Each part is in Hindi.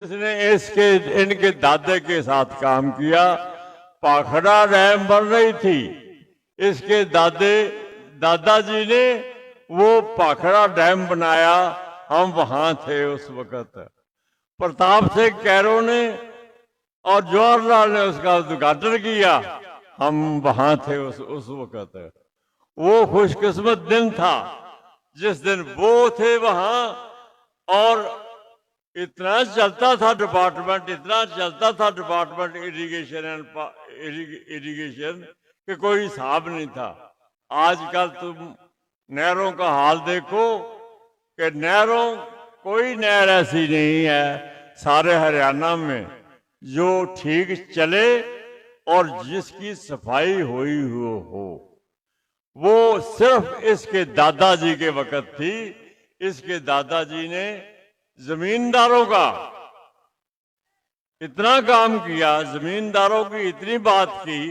इसने इसके इनके दादे के साथ काम किया। पाखड़ा डैम बन रही थी, इसके दादाजी ने वो पाखड़ा डैम बनाया। हम वहां थे उस वक्त। प्रताप सिंह कैरो ने और जवाहरलाल ने उसका उद्घाटन किया। हम वहां थे उस वक्त। वो खुशकिस्मत दिन था जिस दिन वो थे वहां। और इतना चलता था डिपार्टमेंट, इतना चलता था डिपार्टमेंट इरिगेशन कि कोई हिसाब नहीं था। आजकल तुम नहरों का हाल देखो कि नहरों, कोई नहर ऐसी नहीं है सारे हरियाणा में जो ठीक चले और जिसकी सफाई हुई हो। वो सिर्फ इसके दादाजी के वक्त थी। इसके दादाजी ने जमींदारों का इतना काम किया, जमींदारों की इतनी बात की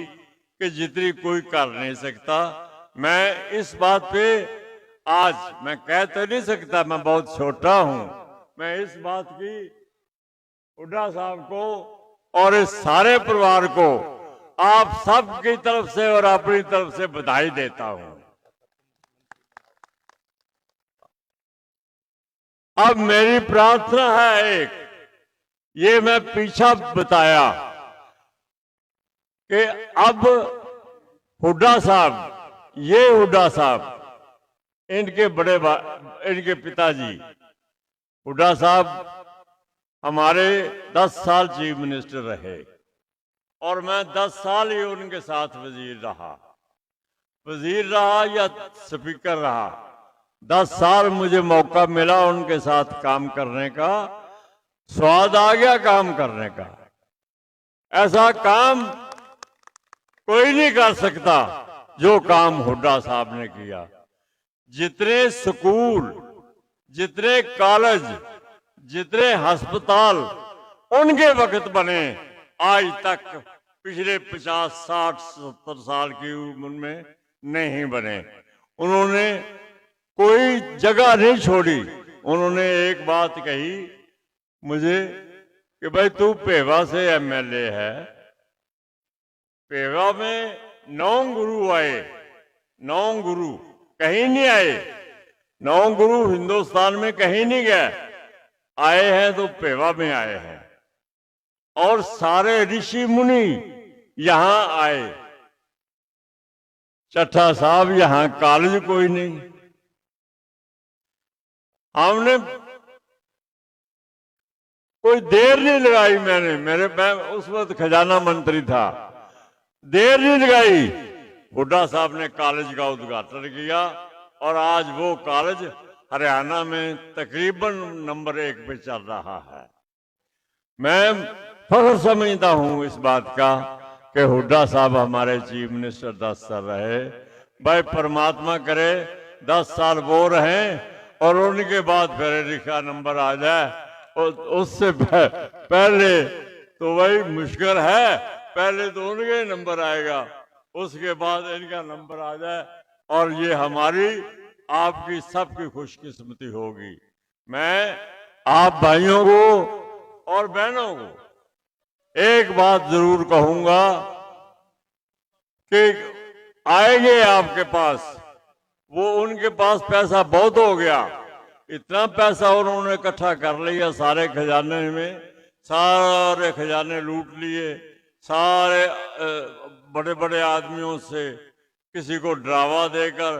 कि जितनी कोई कर नहीं सकता। मैं इस बात पे आज मैं कह तो नहीं सकता, मैं बहुत छोटा हूं। मैं इस बात की हुड्डा साहब को और इस सारे परिवार को आप सब की तरफ से और अपनी तरफ से बधाई देता हूं। अब मेरी प्रार्थना है एक, ये मैं पीछा बताया कि अब हुड्डा साहब, ये हुड्डा साहब, इनके पिताजी हुड्डा साहब हमारे 10 साल चीफ मिनिस्टर रहे और मैं 10 साल ही उनके साथ वजीर रहा या स्पीकर रहा। 10 साल मुझे मौका मिला उनके साथ काम करने का, स्वाद आ गया काम करने का। ऐसा काम कोई नहीं कर सकता जो काम हुड्डा साहब ने किया। जितने स्कूल, जितने कॉलेज, जितने अस्पताल उनके वक्त बने, आज तक पिछले 50, 60, 70 साल की उम्र में नहीं बने। उन्होंने कोई जगह नहीं छोड़ी। उन्होंने एक बात कही मुझे कि भाई तू पेवा से एमएलए है, पेवा में 9 गुरु आए, 9 गुरु कहीं नहीं आए, 9 गुरु हिंदुस्तान में कहीं नहीं गए। आए हैं तो पेवा में आए हैं और सारे ऋषि मुनि यहां आए। चट्टा साहब यहां कॉलेज कोई नहीं। हमने कोई देर नहीं लगाई, मैं उस वक्त खजाना मंत्री था, देर नहीं लगाई। हुड्डा साहब ने कॉलेज का उद्घाटन किया और आज वो कॉलेज हरियाणा में तकरीबन नंबर 1 पे चल रहा है। मैं फख्र समझता हूं इस बात का कि हुड्डा साहब हमारे चीफ मिनिस्टर 10 साल रहे। भाई परमात्मा करे 10 साल वो रहे और उनके बाद फिर रिक्शा नंबर आ जाए। और उससे पहले तो वही मुश्किल है, पहले तो उनके नंबर आएगा, उसके बाद इनका नंबर आ जाए और ये हमारी आपकी सबकी खुशकिस्मती होगी। मैं आप भाइयों को और बहनों को एक बात जरूर कहूंगा कि आएंगे आपके पास, वो उनके पास पैसा बहुत हो गया, इतना पैसा उन्होंने इकट्ठा कर लिया सारे खजाने में, सारे खजाने लूट लिए, सारे बड़े बड़े आदमियों से, किसी को डरावा देकर,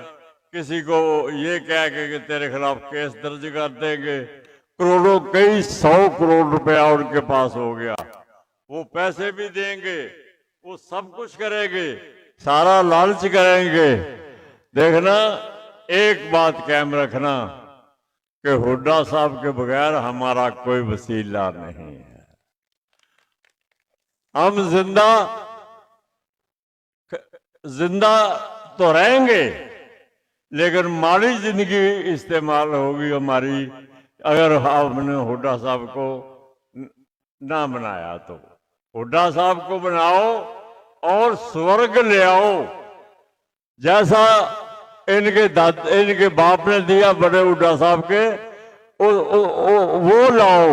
किसी को ये कह के कि तेरे खिलाफ केस दर्ज कर देंगे। करोड़ों, कई 100 करोड़ रुपया उनके पास हो गया। वो पैसे भी देंगे, वो सब कुछ करेंगे, सारा लालच करेंगे। देखना, एक बात कायम रखना कि हुड्डा साहब के बगैर हमारा कोई वसीला नहीं है। हम जिंदा तो रहेंगे लेकिन माड़ी जिंदगी इस्तेमाल होगी हमारी अगर हमने हुड्डा साहब को ना बनाया। तो हुड्डा साहब को बनाओ और स्वर्ग ले आओ, जैसा इनके बाप ने दिया बड़े हुड्डा साहब के, वो लाओ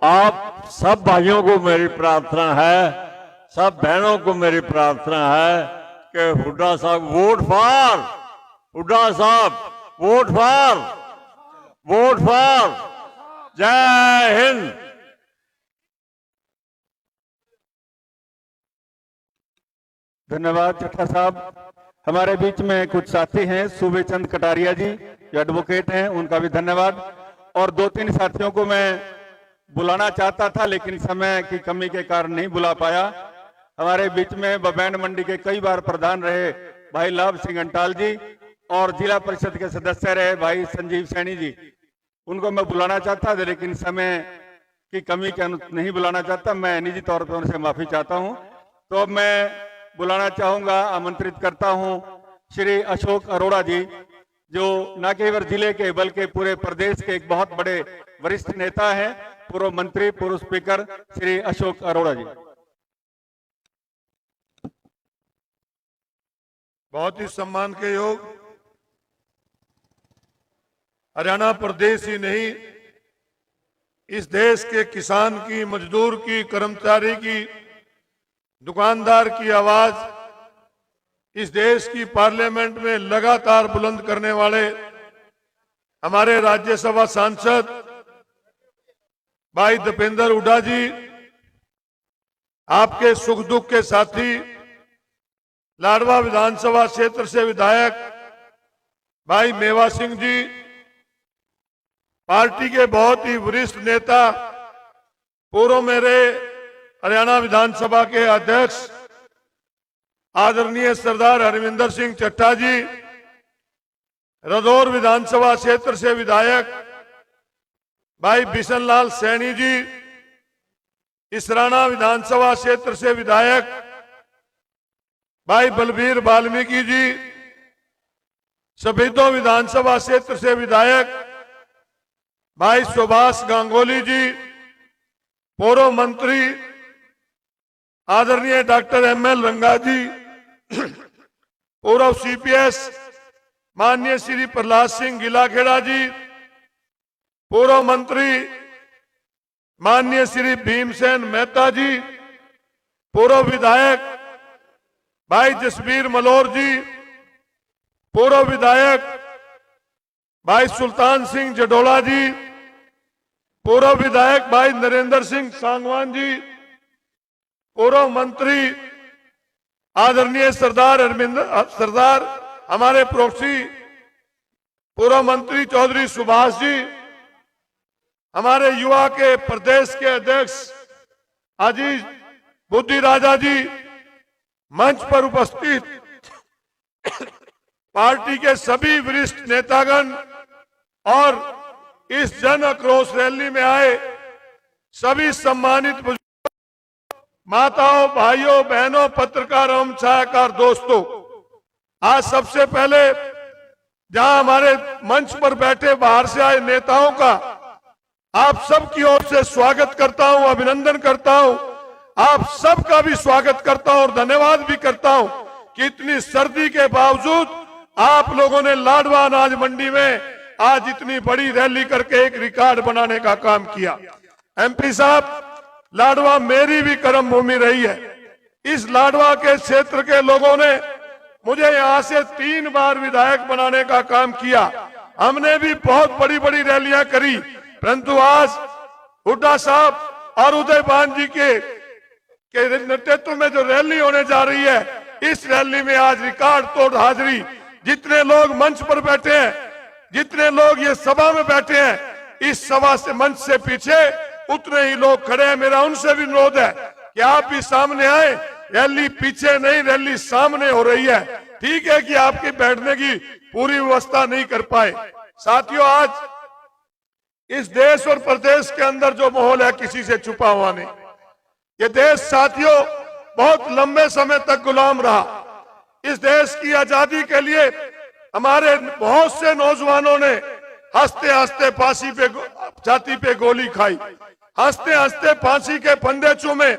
आप सब भाइयों को मेरी प्रार्थना है, सब बहनों को मेरी प्रार्थना है कि हुड्डा साहब वोट फॉर, हुड्डा साहब वोट फॉर, वोट फॉर। जय हिंद। धन्यवाद चट्टा साहब। हमारे बीच में कुछ साथी हैं, सूबे चंद कटारिया जी जो एडवोकेट हैं, उनका भी धन्यवाद। और 2-3 साथियों को मैं बुलाना चाहता था लेकिन समय की कमी के कारण नहीं बुला पाया। हमारे बीच में बबैंड मंडी के कई बार प्रधान रहे भाई लाभ सिंह अंटाल जी और जिला परिषद के सदस्य रहे भाई संजीव सैनी जी, उनको मैं बुलाना चाहता था लेकिन समय की कमी के अनुसार नहीं बुलाना चाहता। मैं निजी तौर पर उनसे माफी चाहता हूं। तो अब मैं बुलाना चाहूंगा, आमंत्रित करता हूं श्री अशोक अरोड़ा जी, जो न केवल जिले के बल्कि पूरे प्रदेश के एक बहुत बड़े वरिष्ठ नेता हैं, पूर्व मंत्री, पूर्व स्पीकर श्री अशोक अरोड़ा जी। बहुत ही सम्मान के योग हरियाणा प्रदेश ही नहीं, इस देश के किसान की, मजदूर की, कर्मचारी की, दुकानदार की आवाज इस देश की पार्लियामेंट में लगातार बुलंद करने वाले हमारे राज्यसभा सांसद भाई दीपेंद्र हुड्डा जी, आपके सुख दुख के साथी, लाडवा विधानसभा क्षेत्र से विधायक भाई मेवा सिंह जी, पार्टी के बहुत ही वरिष्ठ नेता, पूर्व मेरे हरियाणा विधानसभा के अध्यक्ष आदरणीय सरदार हरविंदर सिंह चट्टा जी, रदौर विधानसभा क्षेत्र से विधायक भाई बिशन लाल सैनी जी, इसराना विधानसभा क्षेत्र से विधायक भाई बलबीर वाल्मीकि जी, सफेदों विधानसभा क्षेत्र से विधायक भाई सुभाष गांगुली जी, पूर्व मंत्री आदरणीय डॉक्टर ML रंगा जी, पूर्व CPS माननीय श्री प्रहलाद सिंह गिलाखेड़ा जी, पूर्व मंत्री माननीय श्री भीमसेन मेहता जी, पूर्व विधायक भाई जसबीर मलोर जी, पूर्व विधायक भाई सुल्तान सिंह जडोला जी, पूर्व विधायक भाई नरेंद्र सिंह सांगवान जी, पूर्व मंत्री आदरणीय सरदार हमारे प्रोक्सी पूर्व मंत्री चौधरी सुभाष जी, हमारे युवा के प्रदेश के अध्यक्ष अजीज बुद्धि राजा जी, मंच पर उपस्थित पार्टी के सभी वरिष्ठ नेतागण और इस जन आक्रोश रैली में आए सभी सम्मानित माताओं, भाइयों, बहनों, पत्रकार एवं छायाकार दोस्तों, आज सबसे पहले जहां हमारे मंच पर बैठे बाहर से आए नेताओं का आप सबकी ओर से स्वागत करता हूं, अभिनंदन करता हूं, आप सबका भी स्वागत करता हूं और धन्यवाद भी करता हूं कि इतनी सर्दी के बावजूद आप लोगों ने लाडवा अनाज मंडी में आज इतनी बड़ी रैली करके एक रिकॉर्ड बनाने का काम किया। MP साहब, लाडवा मेरी भी कर्म भूमि रही है। इस लाडवा के क्षेत्र के लोगों ने मुझे यहां से 3 बार विधायक बनाने का काम किया। हमने भी बहुत बड़ी बड़ी रैलियां करी, परंतु आज हुड्डा साहब और उदयभान जी के नेतृत्व में जो रैली होने जा रही है, इस रैली में आज रिकॉर्ड तोड़ हाजिरी, जितने लोग मंच पर बैठे हैं, जितने लोग ये सभा में बैठे हैं, इस सभा से मंच से पीछे उतने ही लोग खड़े हैं। मेरा उनसे भी अनुरोध है कि आप भी सामने आए, रैली पीछे नहीं, रैली सामने हो रही है। ठीक है कि आपकी बैठने की पूरी व्यवस्था नहीं कर पाए। साथियों, आज इस देश और प्रदेश के अंदर जो माहौल है, किसी से छुपा हुआ नहीं। ये देश साथियों बहुत लंबे समय तक गुलाम रहा। इस देश की आजादी के लिए हमारे बहुत से नौजवानों ने हंसते हंसते फांसी पे छाती पे गोली खाई, हंसते हंसते फांसी के फंदे चूमे।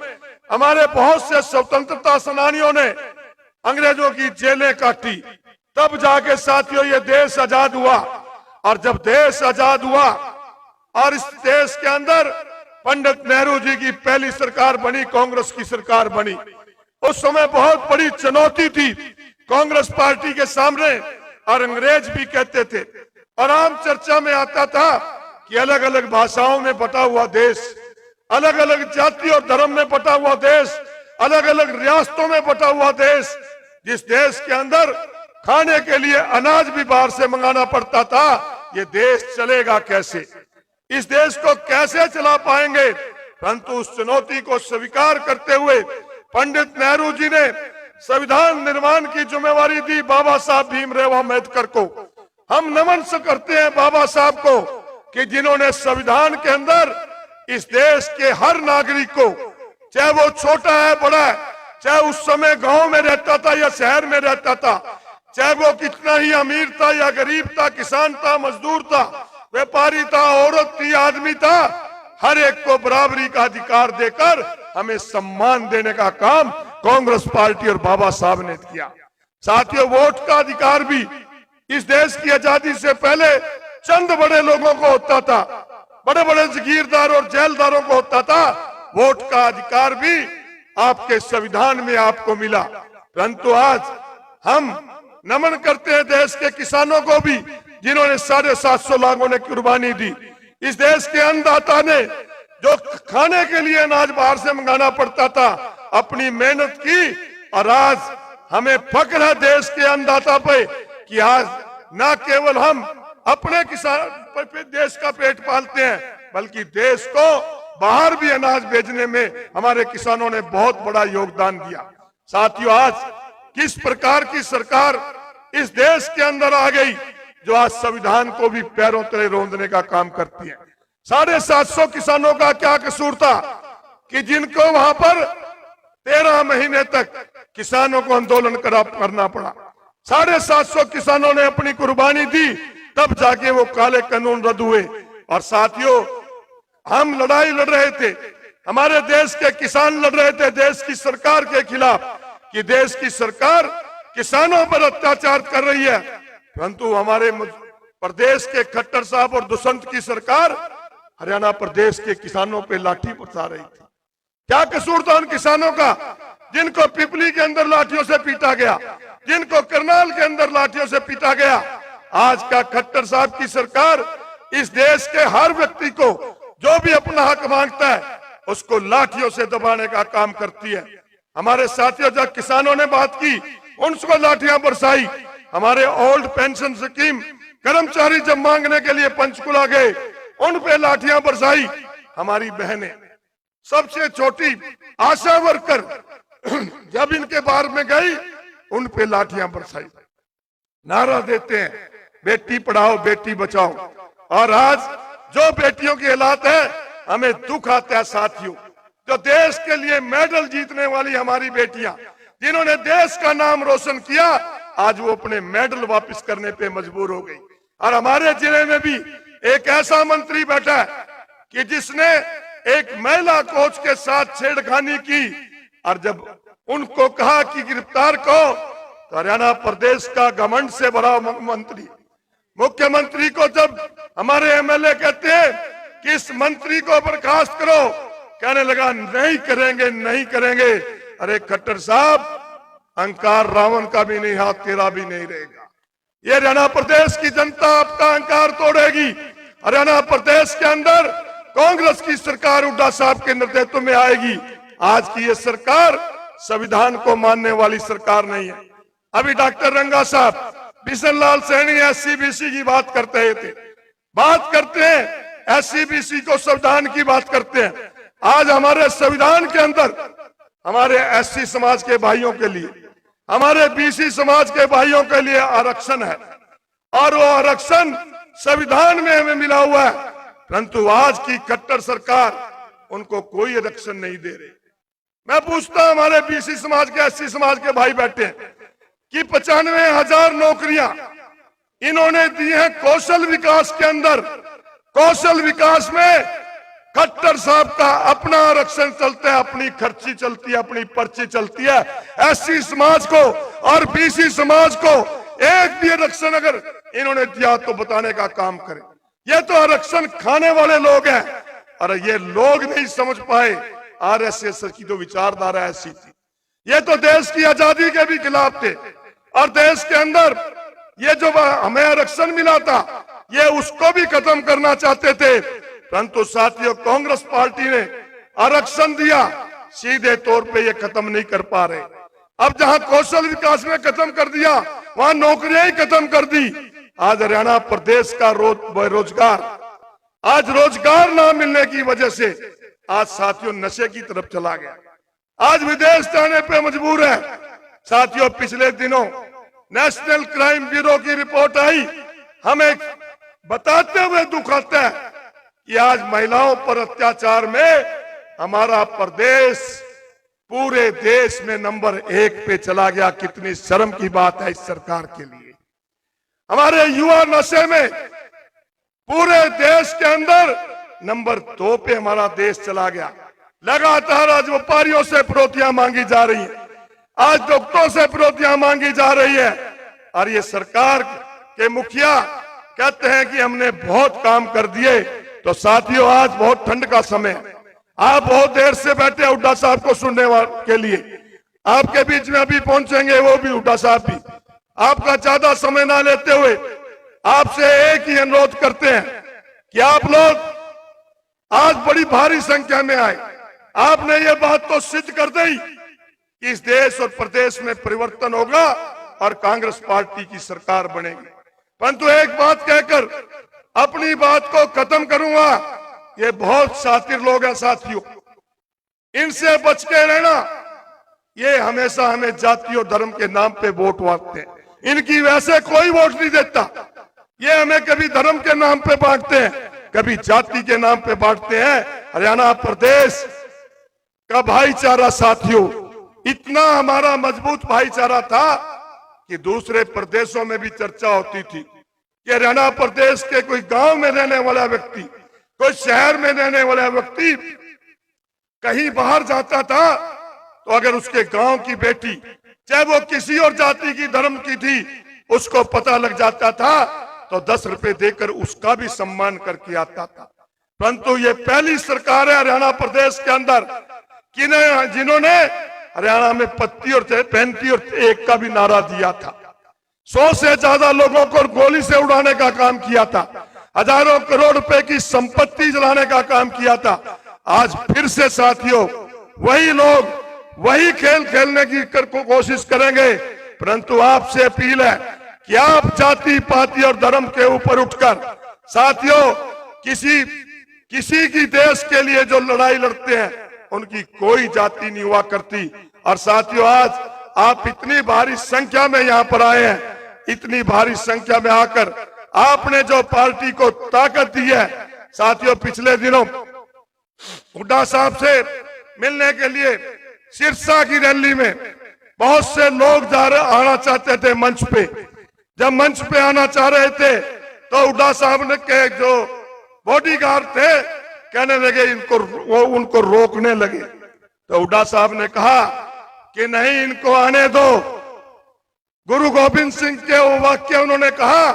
हमारे बहुत से स्वतंत्रता सेनानियों ने अंग्रेजों की जेलें काटी, तब जाके साथियों ये देश आजाद हुआ। और जब देश आजाद हुआ और इस देश के अंदर पंडित नेहरू जी की पहली सरकार बनी, कांग्रेस की सरकार बनी। उस समय बहुत बड़ी चुनौती थी कांग्रेस पार्टी के सामने, और अंग्रेज भी कहते थे, और आम चर्चा में आता था कि अलग अलग भाषाओं में बटा हुआ देश, अलग अलग जाति और धर्म में बटा हुआ देश, अलग अलग रियासतों में बटा हुआ देश, जिस देश के अंदर खाने के लिए अनाज भी बाहर से मंगाना पड़ता था, ये देश चलेगा कैसे, इस देश को कैसे चला पाएंगे। परंतु उस चुनौती को स्वीकार करते हुए पंडित नेहरू जी ने संविधान निर्माण की जिम्मेवारी दी बाबा साहब भीमराव अम्बेडकर को। हम नमन से करते हैं बाबा साहब को कि जिन्होंने संविधान के अंदर इस देश के हर नागरिक को, चाहे वो छोटा है बड़ा है, चाहे उस समय गांव में रहता था या शहर में रहता था, चाहे वो कितना ही अमीर था या गरीब था, किसान था, मजदूर था, व्यापारी था, औरत थी, आदमी था, हर एक को बराबरी का अधिकार देकर हमें सम्मान देने का काम कांग्रेस पार्टी और बाबा साहब ने किया। साथियों, वोट का अधिकार भी इस देश की आजादी से पहले चंद बड़े लोगों को होता था, बड़े बड़े जागीरदार और जेलदारों को होता था। वोट का अधिकार भी आपके संविधान में आपको मिला। परंतु आज हम नमन करते हैं देश के किसानों को भी, जिन्होंने 750 लाखों ने कुर्बानी दी। इस देश के अन्नदाता ने, जो खाने के लिए अनाज बाहर से मंगाना पड़ता था, अपनी मेहनत की, और आज हमें फक्र है देश के अन्नदाता पे कि आज न केवल हम अपने किसान देश का पेट पालते हैं, बल्कि देश को बाहर भी अनाज भेजने में हमारे किसानों ने बहुत बड़ा योगदान दिया। साथियों, आज किस प्रकार की सरकार इस देश के अंदर आ गई, जो आज संविधान को भी पैरों तले रौंदने का काम करती है। 750 किसानों का क्या कसूर था कि जिनको वहां पर 13 महीने तक किसानों को आंदोलन करना पड़ा। 750 किसानों ने अपनी कुर्बानी दी, तब जाके वो काले कानून रद्द हुए। और साथियों, हम लड़ाई लड़ रहे थे, हमारे देश के किसान लड़ रहे थे देश की सरकार के खिलाफ कि देश की सरकार किसानों पर अत्याचार कर रही है। परंतु हमारे प्रदेश के खट्टर साहब और दुष्यंत की सरकार हरियाणा प्रदेश के किसानों पे लाठी बरसा रही थी। क्या कसूर था उन किसानों का, जिनको पिपली के अंदर लाठियों से पीटा गया, जिनको करनाल के अंदर लाठियों से पीटा गया। आज का खट्टर साहब की सरकार इस देश के हर व्यक्ति को, जो भी अपना हक मांगता है, उसको लाठियों से दबाने का काम करती है। हमारे साथियों, जब किसानों ने बात की, उनको लाठियां बरसाई। हमारे ओल्ड पेंशन स्कीम कर्मचारी जब मांगने के लिए पंचकुला गए, उन पे लाठियां बरसाई। हमारी बहनें, सबसे छोटी आशा वर्कर जब इनके बार में गई, उन पे लाठियां बरसाई। नारा देते हैं बेटी पढ़ाओ बेटी बचाओ, और आज जो बेटियों की हालात है, हमें दुख आता है। साथियों, जो देश के लिए मेडल जीतने वाली हमारी बेटियां, जिन्होंने देश का नाम रोशन किया, आज वो अपने मेडल वापस करने पे मजबूर हो गई। और हमारे जिले में भी एक ऐसा मंत्री बैठा है कि जिसने एक महिला कोच के साथ छेड़खानी की, और जब उनको कहा कि गिरफ्तार करो, तो हरियाणा प्रदेश का घमंड से भरा मंत्री, मुख्यमंत्री को जब हमारे एमएलए कहते हैं कि इस मंत्री को बर्खास्त करो, कहने लगा नहीं करेंगे, नहीं करेंगे। अरे खट्टर साहब, अहंकार रावण का भी नहीं, हाथ तेरा भी नहीं रहेगा। ये हरियाणा प्रदेश की जनता आपका अहंकार तोड़ेगी। हरियाणा प्रदेश के अंदर कांग्रेस की सरकार हुड्डा साहब के नेतृत्व में आएगी। आज की ये सरकार संविधान को मानने वाली सरकार नहीं है। अभी डॉक्टर रंगा साहब बिशन लाल सैनी SC/BC की बात करते थे, बात करते हैं SC/BC को संविधान की बात करते हैं। आज हमारे संविधान के अंदर हमारे SC समाज के भाइयों के लिए, हमारे BC समाज के भाइयों के लिए आरक्षण है, और वो आरक्षण संविधान में हमें मिला हुआ है। परंतु आज की खट्टर सरकार उनको कोई आरक्षण नहीं दे रही। मैं पूछता हूं, हमारे BC समाज के SC समाज के भाई बैठे हैं कि 95,000 नौकरियां इन्होंने दी हैं कौशल विकास के अंदर। कौशल विकास में खट्टर साहब का अपना आरक्षण चलता है, अपनी खर्ची चलती है, अपनी पर्ची चलती है। SC समाज को और BC समाज को एक भी आरक्षण अगर इन्होंने दिया तो बताने का काम करें। ये तो आरक्षण खाने वाले लोग हैं, और ये लोग नहीं समझ पाए आरएसएस की जो विचारधारा ऐसी थी। ये तो देश की आजादी के भी खिलाफ थे और देश के अंदर ये जो हमें आरक्षण मिला था ये उसको भी खत्म करना चाहते थे, परंतु साथियों कांग्रेस पार्टी ने आरक्षण दिया, सीधे तौर पे ये खत्म नहीं कर पा रहे। अब जहां कौशल विकास में खत्म कर दिया वहां नौकरियां ही खत्म कर दी। आज हरियाणा प्रदेश का बेरोजगार, आज रोजगार ना मिलने की वजह से आज साथियों नशे की तरफ चला गया, आज विदेश जाने पे मजबूर है। साथियों पिछले दिनों नेशनल क्राइम ब्यूरो की रिपोर्ट आई, हमें बताते हुए दुख आता है कि आज महिलाओं पर अत्याचार में हमारा प्रदेश पूरे देश में नंबर 1 पे चला गया। कितनी शर्म की बात है इस सरकार के लिए। हमारे युवा नशे में पूरे देश के अंदर नंबर 2 पे हमारा देश चला गया। लगातार आज व्यापारियों से फिरौतियां मांगी जा रही है, आज डॉक्टरों से फिरौतियां मांगी जा रही है और ये सरकार के मुखिया कहते हैं कि हमने बहुत काम कर दिए। तो साथियों आज बहुत ठंड का समय है, आप बहुत देर से बैठे हुड्डा साहब को सुनने के लिए, आपके बीच में अभी पहुंचेंगे वो भी हुड्डा साहब भी। आपका ज्यादा समय ना लेते हुए आपसे एक ही अनुरोध करते हैं कि आप लोग आज बड़ी भारी संख्या में आए। आपने ये बात तो सिद्ध कर दी कि इस देश और प्रदेश में परिवर्तन होगा और कांग्रेस पार्टी की सरकार बनेगी। परंतु एक बात कहकर अपनी बात को खत्म करूंगा, ये बहुत शातिर लोग हैं साथियों, इनसे बच के रहना। ये हमेशा हमें जाति और धर्म के नाम पे वोट बांटते हैं, इनकी वैसे कोई वोट नहीं देता। ये हमें कभी धर्म के नाम पे बांटते हैं, कभी जाति के नाम पे बांटते हैं। हरियाणा प्रदेश का भाईचारा साथियों इतना हमारा मजबूत भाईचारा था कि दूसरे प्रदेशों में भी चर्चा होती थी कि हरियाणा प्रदेश के कोई गांव में रहने वाला व्यक्ति, कोई शहर में रहने वाला व्यक्ति कहीं बाहर जाता था तो अगर उसके गांव की बेटी चाहे वो किसी और जाति की धर्म की थी उसको पता लग जाता था तो 10 रुपए देकर उसका भी सम्मान करके आता था। परंतु ये पहली सरकार है हरियाणा प्रदेश के अंदर जिन्होंने हरियाणा में 35 और 1 का भी नारा दिया था। 100 से ज्यादा लोगों को गोली से उड़ाने का काम किया था, हजारों करोड़ रुपए की संपत्ति जलाने का काम किया था। आज फिर से साथियों वही लोग वही खेल खेलने की कोशिश करेंगे। परंतु आपसे अपील है कि आप जाति पाति और धर्म के ऊपर उठकर साथियों किसी की देश के लिए जो लड़ाई लड़ते हैं उनकी कोई जाति नहीं हुआ करती। और साथियों आज आप इतनी भारी संख्या में यहाँ पर आए हैं, इतनी भारी संख्या में आकर आपने जो पार्टी को ताकत दी है। साथियों पिछले दिनों हुड्डा साहब से मिलने के लिए सिरसा की रैली में बहुत से लोग आना चाहते थे मंच पे। जब मंच पे आना चाह रहे थे तो हुड्डा साहब ने के जो बॉडीगार्ड थे कहने लगे उनको रोकने लगे। तो हुड्डा साहब ने कहा कि नहीं इनको आने दो। गुरु गोविंद सिंह के वो वाक्य उन्होंने कहा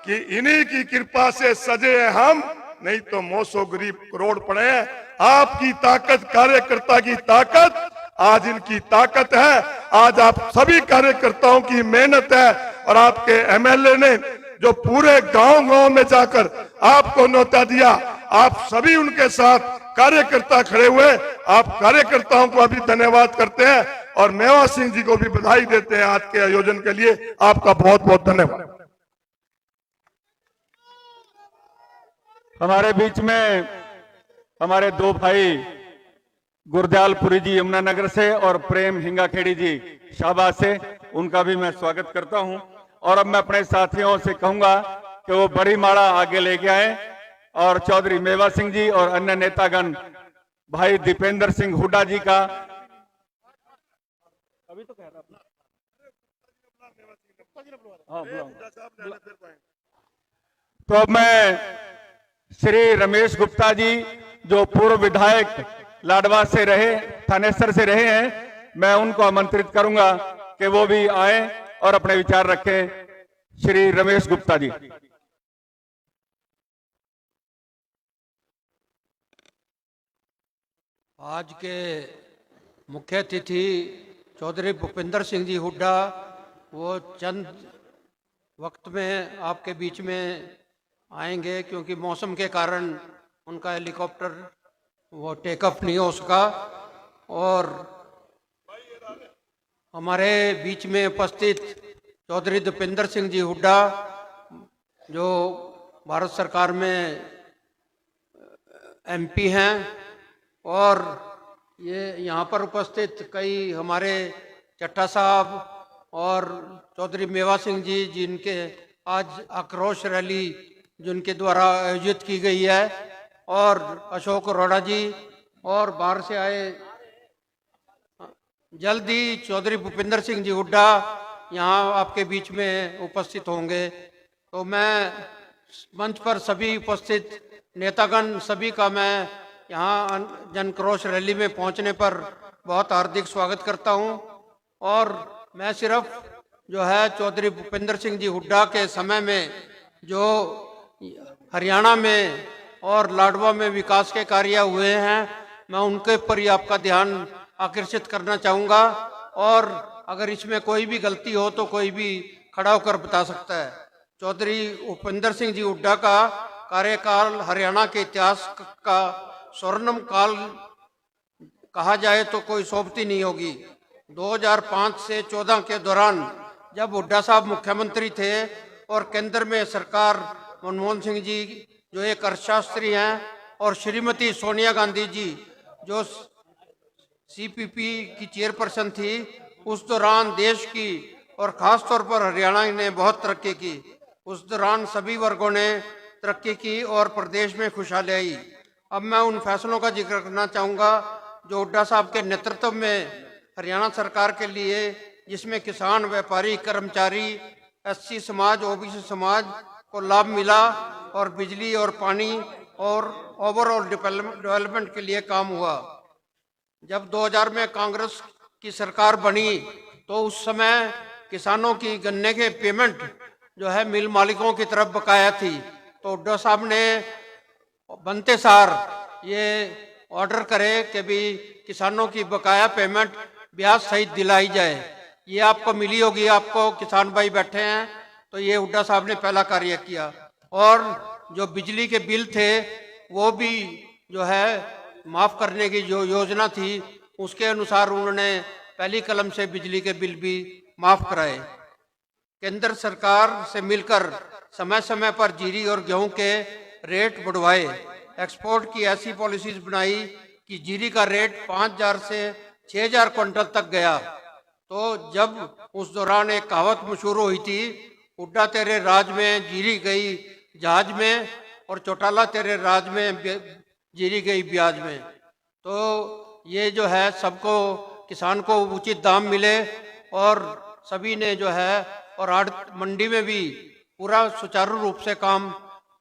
कि इन्हीं की कृपा से सजे हैं हम, नहीं तो मौसो गरीब करोड़ पड़े हैं। आपकी ताकत कार्यकर्ता की ताकत आज इनकी ताकत है। आज आप सभी कार्यकर्ताओं की मेहनत है और आपके एमएलए ने जो पूरे गांव-गांव में जाकर आपको न्योता दिया, आप सभी उनके साथ कार्यकर्ता खड़े हुए। आप कार्यकर्ताओं को अभी धन्यवाद करते हैं और मेवा सिंह जी को भी बधाई देते हैं आज के आयोजन के लिए। आपका बहुत बहुत धन्यवाद। हमारे बीच में हमारे 2 भाई गुरदयालपुरी जी यमुनानगर से और प्रेम हिंगाखेड़ी जी शाहबाद से, उनका भी मैं स्वागत करता हूं। और अब मैं अपने साथियों से कहूंगा कि वो बड़ी माड़ा आगे लेके आए और चौधरी मेवा सिंह जी और अन्य नेतागण भाई दीपेंद्र सिंह हुड्डा जी का अभी तो कह रहा तो अब मैं श्री रमेश गुप्ता जी जो पूर्व विधायक लाडवा से रहे, थानेसर से रहे हैं, मैं उनको आमंत्रित करूंगा कि वो भी आए और अपने विचार रखें। श्री रमेश गुप्ता जी। आज के मुख्य अतिथि चौधरी भूपेंद्र सिंह जी हुड्डा वो चंद वक्त में आपके बीच में आएंगे, क्योंकि मौसम के कारण उनका हेलीकॉप्टर वो टेक ऑफ नहीं हो सका। और हमारे बीच में उपस्थित चौधरी भूपेंद्र सिंह जी हुड्डा जो भारत सरकार में एमपी हैं, और ये यहाँ पर उपस्थित कई हमारे चट्टा साहब और चौधरी मेवा सिंह जी, जिनके आज आक्रोश रैली जिनके द्वारा आयोजित की गई है, और अशोक अरोड़ा जी, और बाहर से आए जल्द ही चौधरी भूपेंद्र सिंह जी हुड्डा यहाँ आपके बीच में उपस्थित होंगे। तो मैं मंच पर सभी उपस्थित नेतागण सभी का मैं यहाँ जनक्रोश रैली में पहुँचने पर बहुत हार्दिक स्वागत करता हूँ। और मैं सिर्फ जो है चौधरी भूपेंद्र सिंह जी हुड्डा के समय में जो हरियाणा में और लाडवा में विकास के कार्य हुए हैं, मैं उनके पर ही आपका ध्यान आकर्षित करना चाहूँगा। और अगर इसमें कोई भी गलती हो तो कोई भी खड़ा होकर बता सकता है। चौधरी भूपेंद्र सिंह जी हुड्डा का कार्यकाल हरियाणा के इतिहास का स्वर्णिम काल कहा जाए तो कोई सोबती नहीं होगी। 2005 से 14 के दौरान जब हुड्डा साहब मुख्यमंत्री थे और केंद्र में सरकार मनमोहन सिंह जी जो एक अर्थशास्त्री हैं, और श्रीमती सोनिया गांधी जी जो सीपीपी की चेयरपर्सन थी, उस दौरान देश की और ख़ास तौर पर हरियाणा ने बहुत तरक्की की। उस दौरान सभी वर्गों ने तरक्की की और प्रदेश में खुशहाली आई। अब मैं उन फैसलों का जिक्र करना चाहूँगा जो हुड्डा साहब के नेतृत्व में हरियाणा सरकार के लिए, जिसमें किसान, व्यापारी, कर्मचारी, एससी समाज, ओबीसी समाज को लाभ मिला, और बिजली और पानी और ओवरऑल डेवलपमेंट के लिए काम हुआ। जब 2000 में कांग्रेस की सरकार बनी तो उस समय किसानों की गन्ने के पेमेंट जो है मिल मालिकों की तरफ बकाया थी। तो हुड्डा साहब ने बनते सार ये ऑर्डर करे कि भी किसानों की बकाया पेमेंट ब्याज सहित दिलाई जाए। ये आपको मिली होगी, आपको किसान भाई बैठे हैं, तो ये हुड्डा साहब ने पहला कार्य किया। और जो बिजली के बिल थे वो भी जो है माफ़ करने की जो योजना थी, उसके अनुसार उन्होंने पहली कलम से बिजली के बिल भी माफ़ कराए। केंद्र सरकार से मिलकर समय समय पर जीरी और गेहूं के रेट बढ़वाए। एक्सपोर्ट की ऐसी पॉलिसीज बनाई कि जीरी का रेट 5000 से 6000 क्विंटल तक गया। तो जब उस दौरान एक कहावत मशहूर हुई थी, हुड्डा तेरे राज में जीरी गई जहाज में, और चौटाला तेरे राज में जीरी गई ब्याज में। तो ये जो है सबको, किसान को उचित दाम मिले, और सभी ने जो है, और आड़त मंडी में भी पूरा सुचारू रूप से काम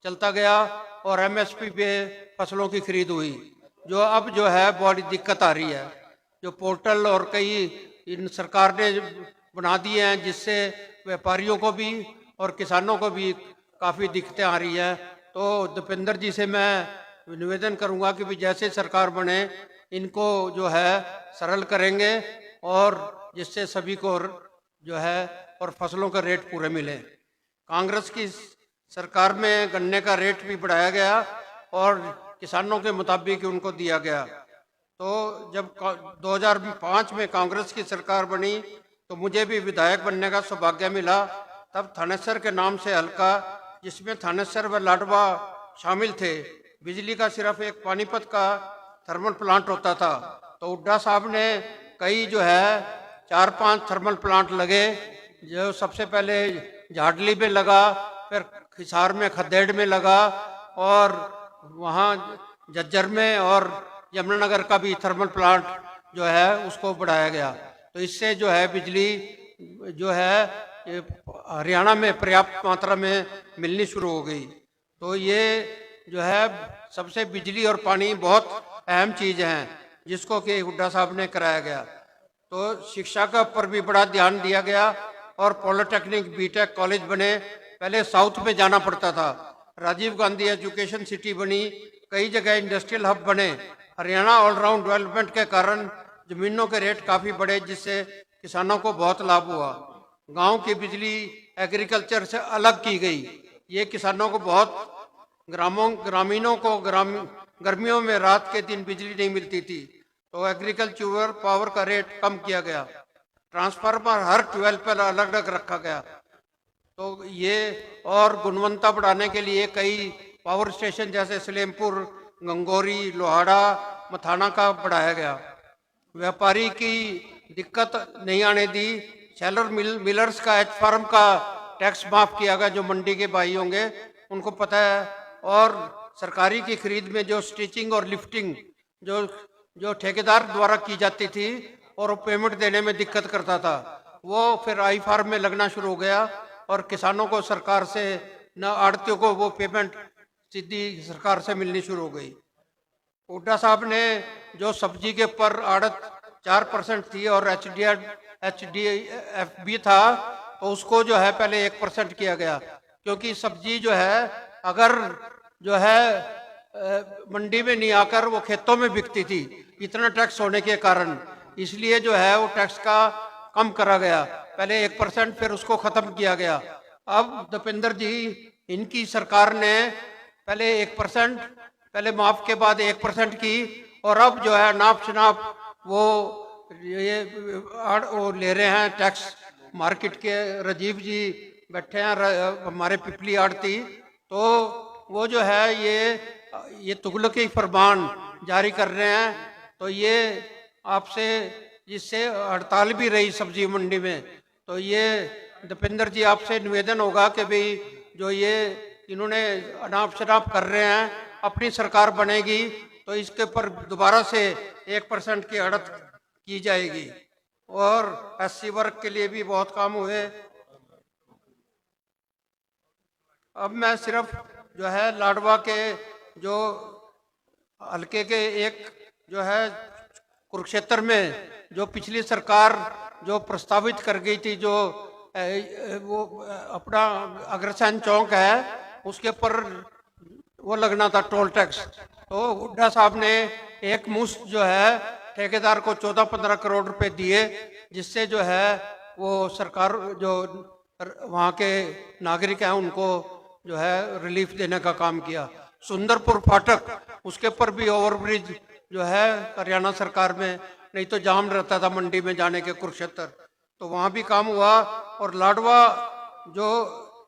चलता गया, और एमएसपी पे फसलों की खरीद हुई। जो अब जो है बड़ी दिक्कत आ रही है, जो पोर्टल और कई इन सरकार ने बना दिए हैं, जिससे व्यापारियों को भी और किसानों को भी काफ़ी दिक्कतें आ रही है। तो भूपेंद्र जी से मैं निवेदन करूंगा कि भी जैसे सरकार बने इनको जो है सरल करेंगे, और जिससे सभी को जो है और फसलों का रेट पूरे मिले। कांग्रेस की सरकार में गन्ने का रेट भी बढ़ाया गया और किसानों के मुताबिक उनको दिया गया। तो जब 2005 में कांग्रेस की सरकार बनी तो मुझे भी विधायक बनने का सौभाग्य मिला। तब थानेसर के नाम से हल्का, जिसमें थानेसर व लाडवा शामिल थे, बिजली का सिर्फ एक पानीपत का थर्मल प्लांट होता था। तो हुड्डा साहब ने कई जो है 4-5 थर्मल प्लांट लगे, जो सबसे पहले झाडली में लगा, फिर हिसार में, खदेड़ में लगा, और वहाँ जज्जर में और यमुनानगर का भी थर्मल प्लांट जो है उसको बढ़ाया गया। तो इससे जो है बिजली जो है हरियाणा में पर्याप्त मात्रा में मिलनी शुरू हो गई। तो ये जो है सबसे बिजली और पानी बहुत अहम चीज़ हैं जिसको कि हुड्डा साहब ने कराया गया। तो शिक्षा का पर भी बड़ा ध्यान दिया गया और पॉलिटेक्निक, बीटेक कॉलेज बने। पहले साउथ में जाना पड़ता था, राजीव गांधी एजुकेशन सिटी बनी, कई जगह इंडस्ट्रियल हब बने, हरियाणा ऑलराउंड डेवलपमेंट के कारण जमीनों के रेट काफी बढ़े, जिससे किसानों को बहुत लाभ हुआ। गांव की बिजली एग्रीकल्चर से अलग की गई। ये किसानों को बहुत, ग्रामीणों को गर्मियों में रात के दिन बिजली नहीं मिलती थी, तो एग्रीकल्चर पावर का रेट कम किया गया। ट्रांसफार्मर हर 12 पर अलग अलग रखा गया। तो ये और गुणवत्ता बढ़ाने के लिए कई पावर स्टेशन जैसे सलेमपुर, गंगोरी, लोहाड़ा, मथाना का बढ़ाया गया। व्यापारी की दिक्कत नहीं आने दी। सेलर मिलर्स का एच फार्म का टैक्स माफ किया गया, जो मंडी के भाई होंगे उनको पता है। और सरकारी की खरीद में जो स्टिचिंग और लिफ्टिंग जो ठेकेदार द्वारा की जाती थी और वो पेमेंट देने में दिक्कत करता था, वो फिर आई फार्म में लगना शुरू हो गया और किसानों को सरकार से, न आड़तियों को, वो पेमेंट सीधी सरकार से मिलनी शुरू हो गई। हुड्डा साहब ने जो सब्जी के ऊपर आड़त 4% थी और HDF था, तो उसको जो है पहले 1% किया गया, क्योंकि सब्जी जो है अगर जो है मंडी में नहीं आकर वो खेतों में बिकती थी, इतना टैक्स होने के कारण, इसलिए जो है वो टैक्स का कम करा गया। पहले 1%, फिर उसको खत्म किया गया। अब दीपेंद्र जी, इनकी सरकार ने पहले 1%, पहले माफ के बाद 1% की, और अब जो है नाप शनाप वो ले रहे हैं टैक्स। मार्केट के राजीव जी बैठे हैं, हमारे पिपली आड़ती, तो वो जो है ये तुगलकी फरमान जारी कर रहे हैं। तो ये आपसे, जिससे हड़ताल भी रही सब्जी मंडी में, तो ये दीपेंद्र जी आपसे निवेदन होगा कि भाई जो ये इन्होंने अनाप शनाप कर रहे हैं, अपनी सरकार बनेगी तो इसके ऊपर दोबारा से 1% की अड़त की जाएगी। और SC वर्ग के लिए भी बहुत काम हुए। अब मैं सिर्फ जो है लाडवा के जो हल्के के एक जो है कुरुक्षेत्र में जो पिछली सरकार जो प्रस्तावित कर गई थी, जो वो अपना अग्रसेन चौक है, उसके ऊपर वो लगना था टोल टैक्स। तो हुड्डा साहब ने एक मुश्त जो है ठेकेदार को 14-15 करोड़ रुपए दिए, जिससे जो है वो सरकार जो वहाँ के नागरिक हैं उनको जो है रिलीफ देने का काम किया। सुंदरपुर फाटक, उसके ऊपर भी ओवरब्रिज जो है हरियाणा सरकार में, नहीं तो जाम रहता था मंडी में जाने के कुरुक्षेत्र, तो वहाँ भी काम हुआ। और लाडवा जो,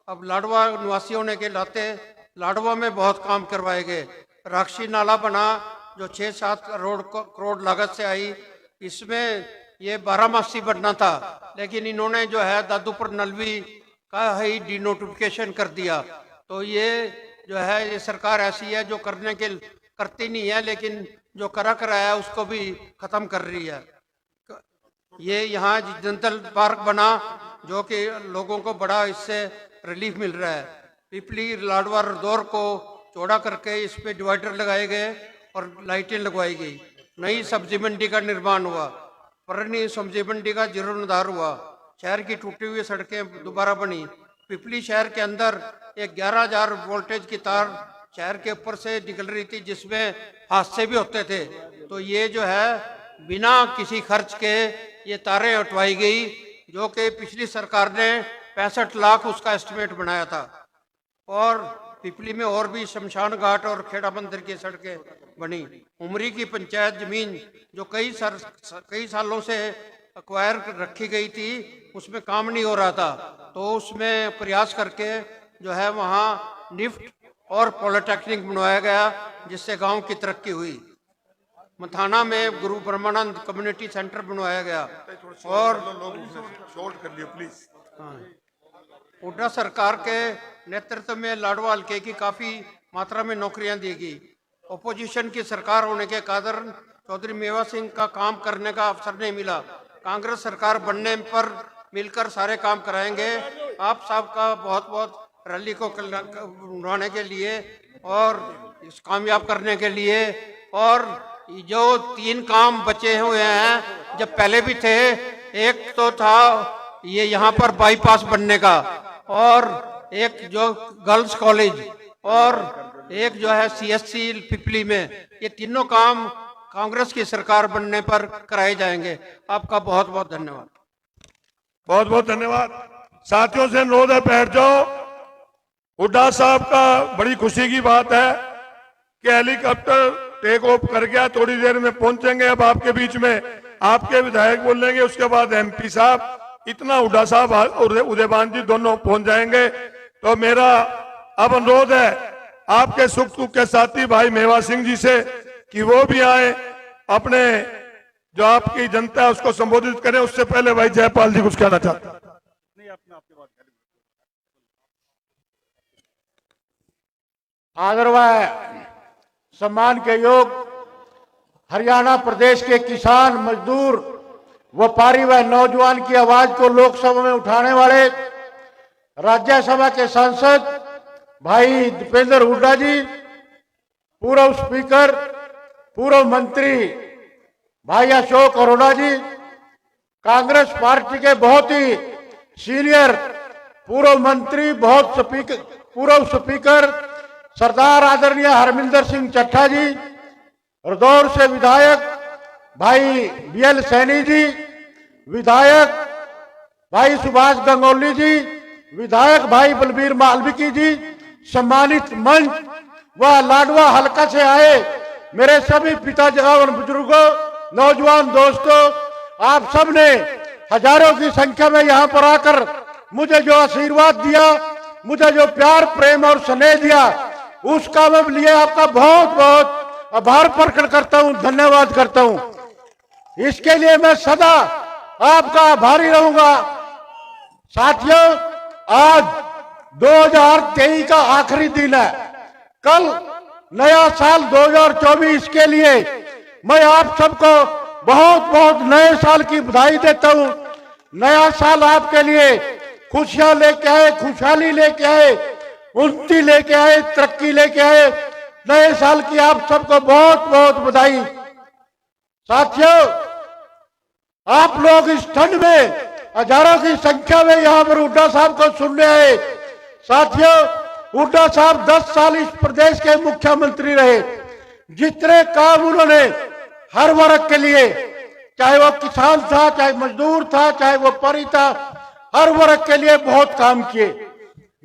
अब लाडवा निवासी होने के नाते लाडवा में बहुत काम करवाए गए। राक्षी नाला बना जो 6-7 करोड़ लागत से आई, इसमें ये 12 बनना था, लेकिन इन्होंने जो है दादूपुर नलवी का ही डिनोटिफिकेशन कर दिया। तो ये जो है ये सरकार ऐसी है जो करती नहीं है, लेकिन जो करा है उसको भी खत्म कर रही है। ये यहाँ जनतल पार्क बना, जो कि लोगों को बड़ा इससे रिलीफ मिल रहा है। पिपली लाडवा रदौर को चौड़ा करके इस पे डिवाइडर लगाए गए और लाइटें लगवाई गई। नई सब्जी मंडी का निर्माण हुआ। परनी सब्जी मंडी का जीर्णोद्धार हुआ। शहर की टूटी हुई सड़कें दोबारा बनी। पिपली शहर के अंदर एक 11,000 वोल्टेज की तार शहर के ऊपर से निकल रही थी, जिसमें हादसे भी होते थे। तो ये जो है बिना किसी खर्च के ये तारें हटवाई गई, जो कि पिछली सरकार ने 65 लाख उसका एस्टिमेट बनाया था। और पिपली में और भी शमशान घाट और खेड़ा मंदिर की सड़कें बनी। उमरी की पंचायत जमीन जो कई सालों से एक्वायर रखी गई थी, उसमें काम नहीं हो रहा था, तो उसमें प्रयास करके जो है वहाँ निफ्ट और पॉलिटेक्निक बनवाया गया, जिससे गांव की तरक्की हुई। मथाना में गुरु ब्रह्मानंद कम्युनिटी सेंटर बनवाया गया। और शॉर्ट कर लियो प्लीज। हुड्डा सरकार के नेतृत्व में लाडवा हल्के की काफी मात्रा में नौकरियां दी गई। ओपोजिशन की सरकार होने के कारण चौधरी मेवा सिंह का काम करने का अवसर नहीं मिला। कांग्रेस सरकार बनने पर मिलकर सारे काम कराएंगे। आप सब का बहुत बहुत रैली को बनवाने के लिए और इस कामयाब करने के लिए। और जो 3 काम बचे हुए हैं, जब पहले भी थे, एक तो था ये यहाँ पर बाईपास बनने का, और एक जो गर्ल्स कॉलेज, और एक जो है CSC पिपली में। ये तीनों काम कांग्रेस की सरकार बनने पर कराए जाएंगे। आपका बहुत बहुत धन्यवाद। बहुत बहुत धन्यवाद। साथियों से अनुरोध है, बैठ जाओ। हुड्डा साहब का बड़ी खुशी की बात है कि हेलीकॉप्टर टेक ऑफ कर गया, थोड़ी देर में पहुंचेंगे। अब आपके बीच में आपके विधायक बोलेंगे, उसके बाद एमपी साहब, इतना हुड्डा साहब और उदयभान जी दोनों पहुंच जाएंगे। तो मेरा अब अनुरोध है आपके सुख दुख के साथी भाई मेवा सिंह जी से कि वो भी आए, अपने जो आपकी जनता है उसको संबोधित करें। उससे पहले भाई जयपाल जी कुछ कहना चाहते हैं। आदर व सम्मान के योग हरियाणा प्रदेश के किसान, मजदूर, व्यापारी व नौजवान की आवाज को लोकसभा में उठाने वाले राज्यसभा के सांसद भाई दीपेंद्र हुड्डा जी, पूर्व स्पीकर, पूर्व मंत्री भाई अशोक अरोड़ा जी, कांग्रेस पार्टी के बहुत ही सीनियर पूर्व मंत्री, पूर्व स्पीकर सरदार आदरणीय हरमिंदर सिंह चट्ठा जी, रदौर से विधायक भाई बीएल सैनी जी, विधायक भाई सुभाष गंगोली जी, विधायक भाई बलबीर मालविकी जी, सम्मानित मंच व लाडवा हलका से आए मेरे सभी पिताजी और बुजुर्गों, नौजवान दोस्तों, आप सब ने हजारों की संख्या में यहाँ पर आकर मुझे जो आशीर्वाद दिया, मुझे जो प्यार, प्रेम और स्नेह दिया, उसका मैं लिए आपका बहुत बहुत आभार प्रकट करता हूँ, धन्यवाद करता हूँ। इसके लिए मैं सदा आपका आभारी रहूंगा। साथियों, आज 2023 का आखिरी दिन है। कल नया साल 2024 के लिए मैं आप सबको बहुत बहुत नए साल की बधाई देता हूं। नया साल आपके लिए खुशियां लेके आए, खुशहाली लेके आए, उन्नति लेके आए, तरक्की लेके आए। नए साल की आप सबको बहुत बहुत बधाई। साथियों, आप लोग इस ठंड में हजारों की संख्या में यहां पर हुड्डा साहब को सुनने आए। साथियों, हुड्डा साहब 10 साल इस प्रदेश के मुख्यमंत्री रहे। जितने काम उन्होंने हर वर्ग के लिए, चाहे वो किसान था, चाहे मजदूर था, चाहे वो व्यापारी था, हर वर्ग के लिए बहुत काम किए।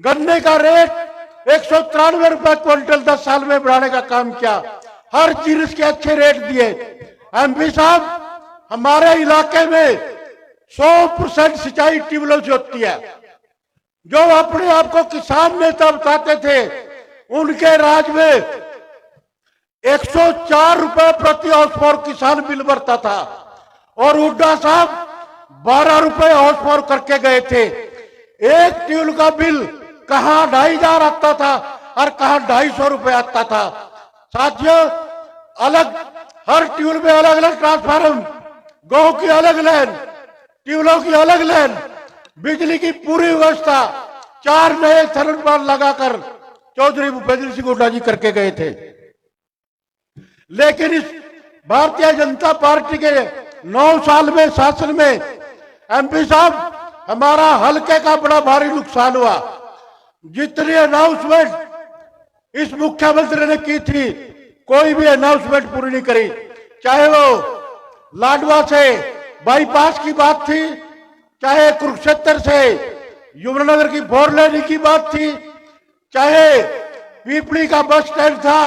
गन्ने का रेट 193 रुपए क्विंटल 10 साल में बढ़ाने का काम किया। हर चीज के अच्छे रेट दिए। एमपी साहब, हमारे इलाके में 100% सिंचाई ट्यूबवेलों से होती है। जो अपने आप को किसान नेता बताते थे, उनके राज में 104 रुपए प्रति हाउस पावर किसान बिल भरता था और हुड्डा साहब 12 रुपए हाउस पावर करके गए थे। एक ट्यूबवेल का बिल कहां 2500 आता था और कहां 250 रुपए आता था। साथियों, अलग हर ट्यूबवेल में अलग अलग ट्रांसफार्मर, गौ की अलग लाइन, ट्यूबवेलों की अलग लाइन, बिजली की पूरी व्यवस्था 4 नए थर्मल प्लांट लगाकर चौधरी भूपेंद्र सिंह हुड्डा जी करके गए थे। लेकिन इस भारतीय जनता पार्टी के 9 साल में शासन में एमपी साहब, हमारा हल्के का बड़ा भारी नुकसान हुआ। जितनी अनाउंसमेंट इस मुख्यमंत्री ने की थी, कोई भी अनाउंसमेंट पूरी नहीं करी। चाहे वो लाडवा से बाईपास की बात थी, चाहे कुरुक्षेत्र से यमुनानगर की 4 लेन की बात थी, चाहे पीपली का बस स्टैंड था,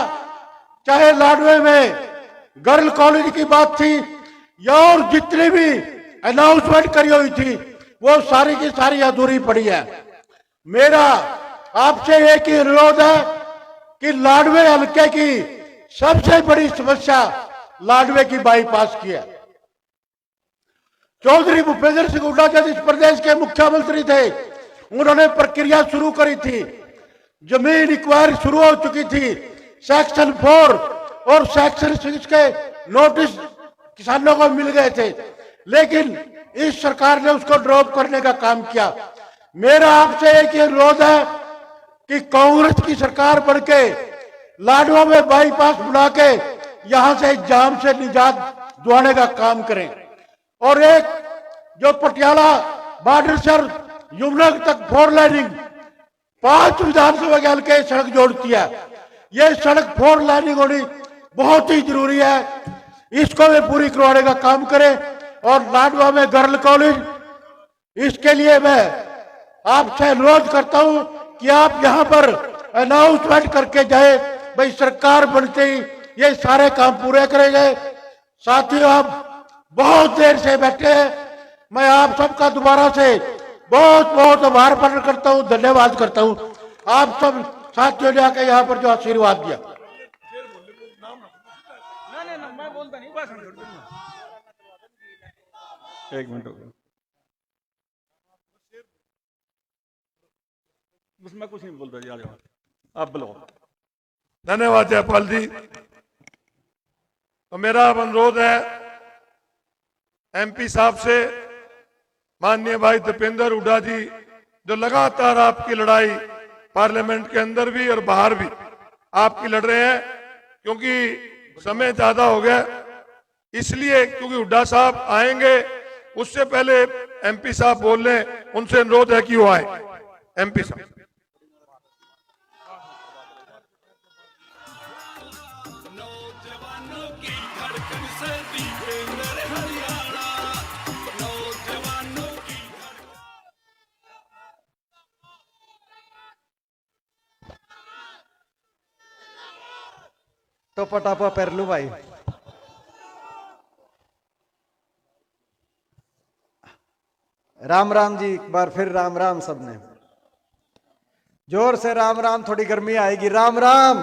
चाहे लाडवे में गर्ल कॉलेज की बात थी, या और जितनी भी अनाउंसमेंट करी हुई थी, वो सारी की सारी अधूरी पड़ी है। मेरा आपसे एक ही अनुरोध है कि लाडवे हल्के की सबसे बड़ी समस्या लाडवे की बाईपास की है। चौधरी भूपेंद्र सिंह हुड्डा जब इस प्रदेश के मुख्यमंत्री थे, उन्होंने प्रक्रिया शुरू करी थी। जमीन इंक्वायरी शुरू हो चुकी थी। सेक्शन 4 और सेक्शन 6 के नोटिस किसानों को मिल गए थे, लेकिन इस सरकार ने उसको ड्रॉप करने का काम किया। मेरा आपसे एक ही अनुरोध है कि कांग्रेस की सरकार बनके लाडवा में बाईपास बना के यहां से जाम से निजात दिलाने का काम करें। और एक जो पटियाला बॉर्डर से यमुनानगर तक 4 लाइनिंग 5 विधानसभा के हल्के सड़क जोड़ती है, ये सड़क 4 लाइनिंग होनी बहुत ही जरूरी है। इसको भी पूरी करवाने का काम करें। और लाडवा में गर्ल कॉलेज, इसके लिए मैं आपसे अनुरोध करता हूं कि आप यहां पर अनाउंसमेंट करके जाए, भाई सरकार बनते ही ये सारे काम पूरे करेंगे। साथियों, आप बहुत देर से बैठे हैं, मैं आप सबका दोबारा से बहुत बहुत आभार प्रकट करता हूं, धन्यवाद करता हूं। आप सब साथियों ने आके यहाँ पर जो आशीर्वाद दिया। एक मिनट हो गया, बस मैं कुछ नहीं बोल रहा जी, आप बोलो। धन्यवाद जयपाल जी। तो मेरा अब अनुरोध है एमपी साहब से, माननीय भाई दीपेंद्र हुड्डा जी, जो लगातार आपकी लड़ाई पार्लियामेंट के अंदर भी और बाहर भी आपकी लड़ रहे हैं, क्योंकि समय ज्यादा हो गया, इसलिए क्योंकि हुड्डा साहब आएंगे उससे पहले एमपी साहब बोल लें, उनसे अनुरोध है कि वो आए। एमपी साहब। तो पटापा पेरलू भाई, राम राम जी, एक बार फिर राम राम। सबने जोर से राम राम, थोड़ी गर्मी आएगी। राम राम।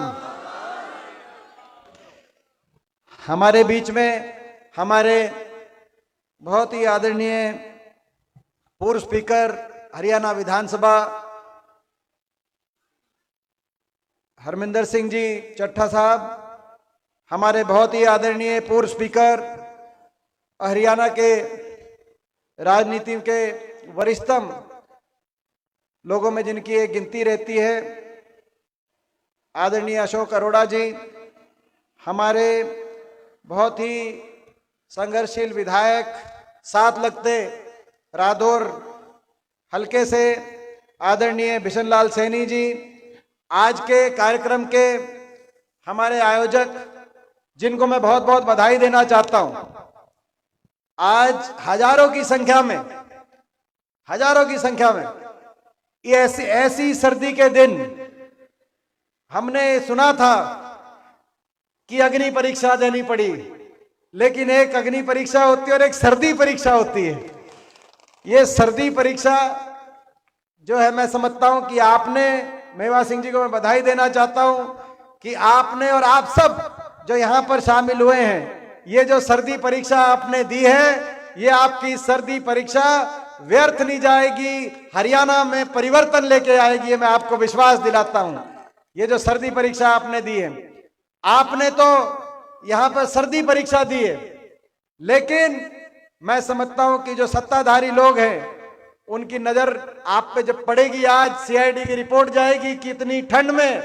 हमारे बीच में हमारे बहुत ही आदरणीय पूर्व स्पीकर हरियाणा विधानसभा हरमिंदर सिंह जी चट्ठा साहब, हमारे बहुत ही आदरणीय पूर्व स्पीकर हरियाणा के राजनीति के वरिष्ठतम लोगों में जिनकी एक गिनती रहती है, आदरणीय अशोक अरोड़ा जी, हमारे बहुत ही संघर्षशील विधायक साथ लगते रादौर हल्के से आदरणीय बिशन लाल सैनी जी, आज के कार्यक्रम के हमारे आयोजक जिनको मैं बहुत बहुत बधाई देना चाहता हूं। आज हजारों की संख्या में ये ऐसी सर्दी के दिन हमने सुना था कि अग्नि परीक्षा देनी पड़ी, लेकिन एक अग्नि परीक्षा होती है और एक सर्दी परीक्षा होती है। ये सर्दी परीक्षा जो है, मैं समझता हूं कि आपने, मेवा सिंह जी को मैं बधाई देना चाहता हूं कि आपने और आप सब जो यहां पर शामिल हुए हैं, ये जो सर्दी परीक्षा आपने दी है, ये आपकी सर्दी परीक्षा व्यर्थ नहीं जाएगी, हरियाणा में परिवर्तन लेके आएगी, ये मैं आपको विश्वास दिलाता हूं। ये जो सर्दी परीक्षा आपने दी है, आपने तो यहां पर सर्दी परीक्षा दी है, लेकिन मैं समझता हूं कि जो सत्ताधारी लोग हैं उनकी नजर आप पे जब पड़ेगी, आज सीआईडी की रिपोर्ट जाएगी कि इतनी ठंड में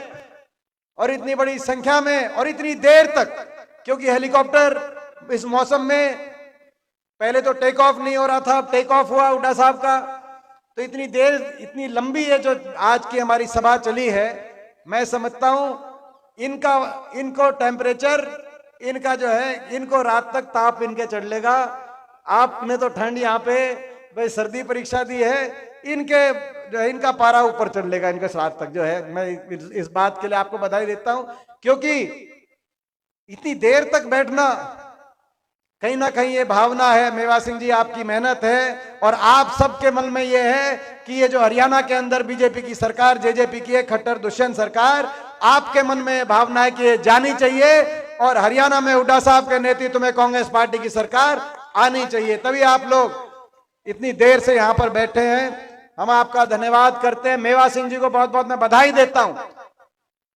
और इतनी बड़ी संख्या में और इतनी देर तक, क्योंकि हेलीकॉप्टर इस मौसम में पहले तो टेक ऑफ नहीं हो रहा था, अब टेक ऑफ हुआ हुड्डा साहब का, तो इतनी देर, इतनी लंबी है जो आज की हमारी सभा चली है। मैं समझता हूं इनको टेम्परेचर, इनका जो है, इनको रात तक ताप इनके चढ़ लेगा। आपने तो ठंड यहाँ पे भाई सर्दी परीक्षा दी है, इनके जो है इनका पारा ऊपर चढ़ लेगा, इनके रात तक जो है। मैं इस बात के लिए आपको बधाई देता हूं, क्योंकि इतनी देर तक बैठना कहीं ना कहीं ये भावना है, मेवा सिंह जी आपकी मेहनत है, और आप सबके मन में ये है कि ये जो हरियाणा के अंदर बीजेपी की सरकार, जेजेपी की है, खट्टर दुष्यंत सरकार, आपके मन में भावना है कि ये जानी चाहिए और हरियाणा में हुड्डा साहब के नेतृत्व में कांग्रेस पार्टी की सरकार आनी चाहिए। तभी आप लोग इतनी देर से यहाँ पर बैठे हैं। हम आपका धन्यवाद करते हैं। मेवा सिंह जी को बहुत बहुत मैं बधाई देता हूं,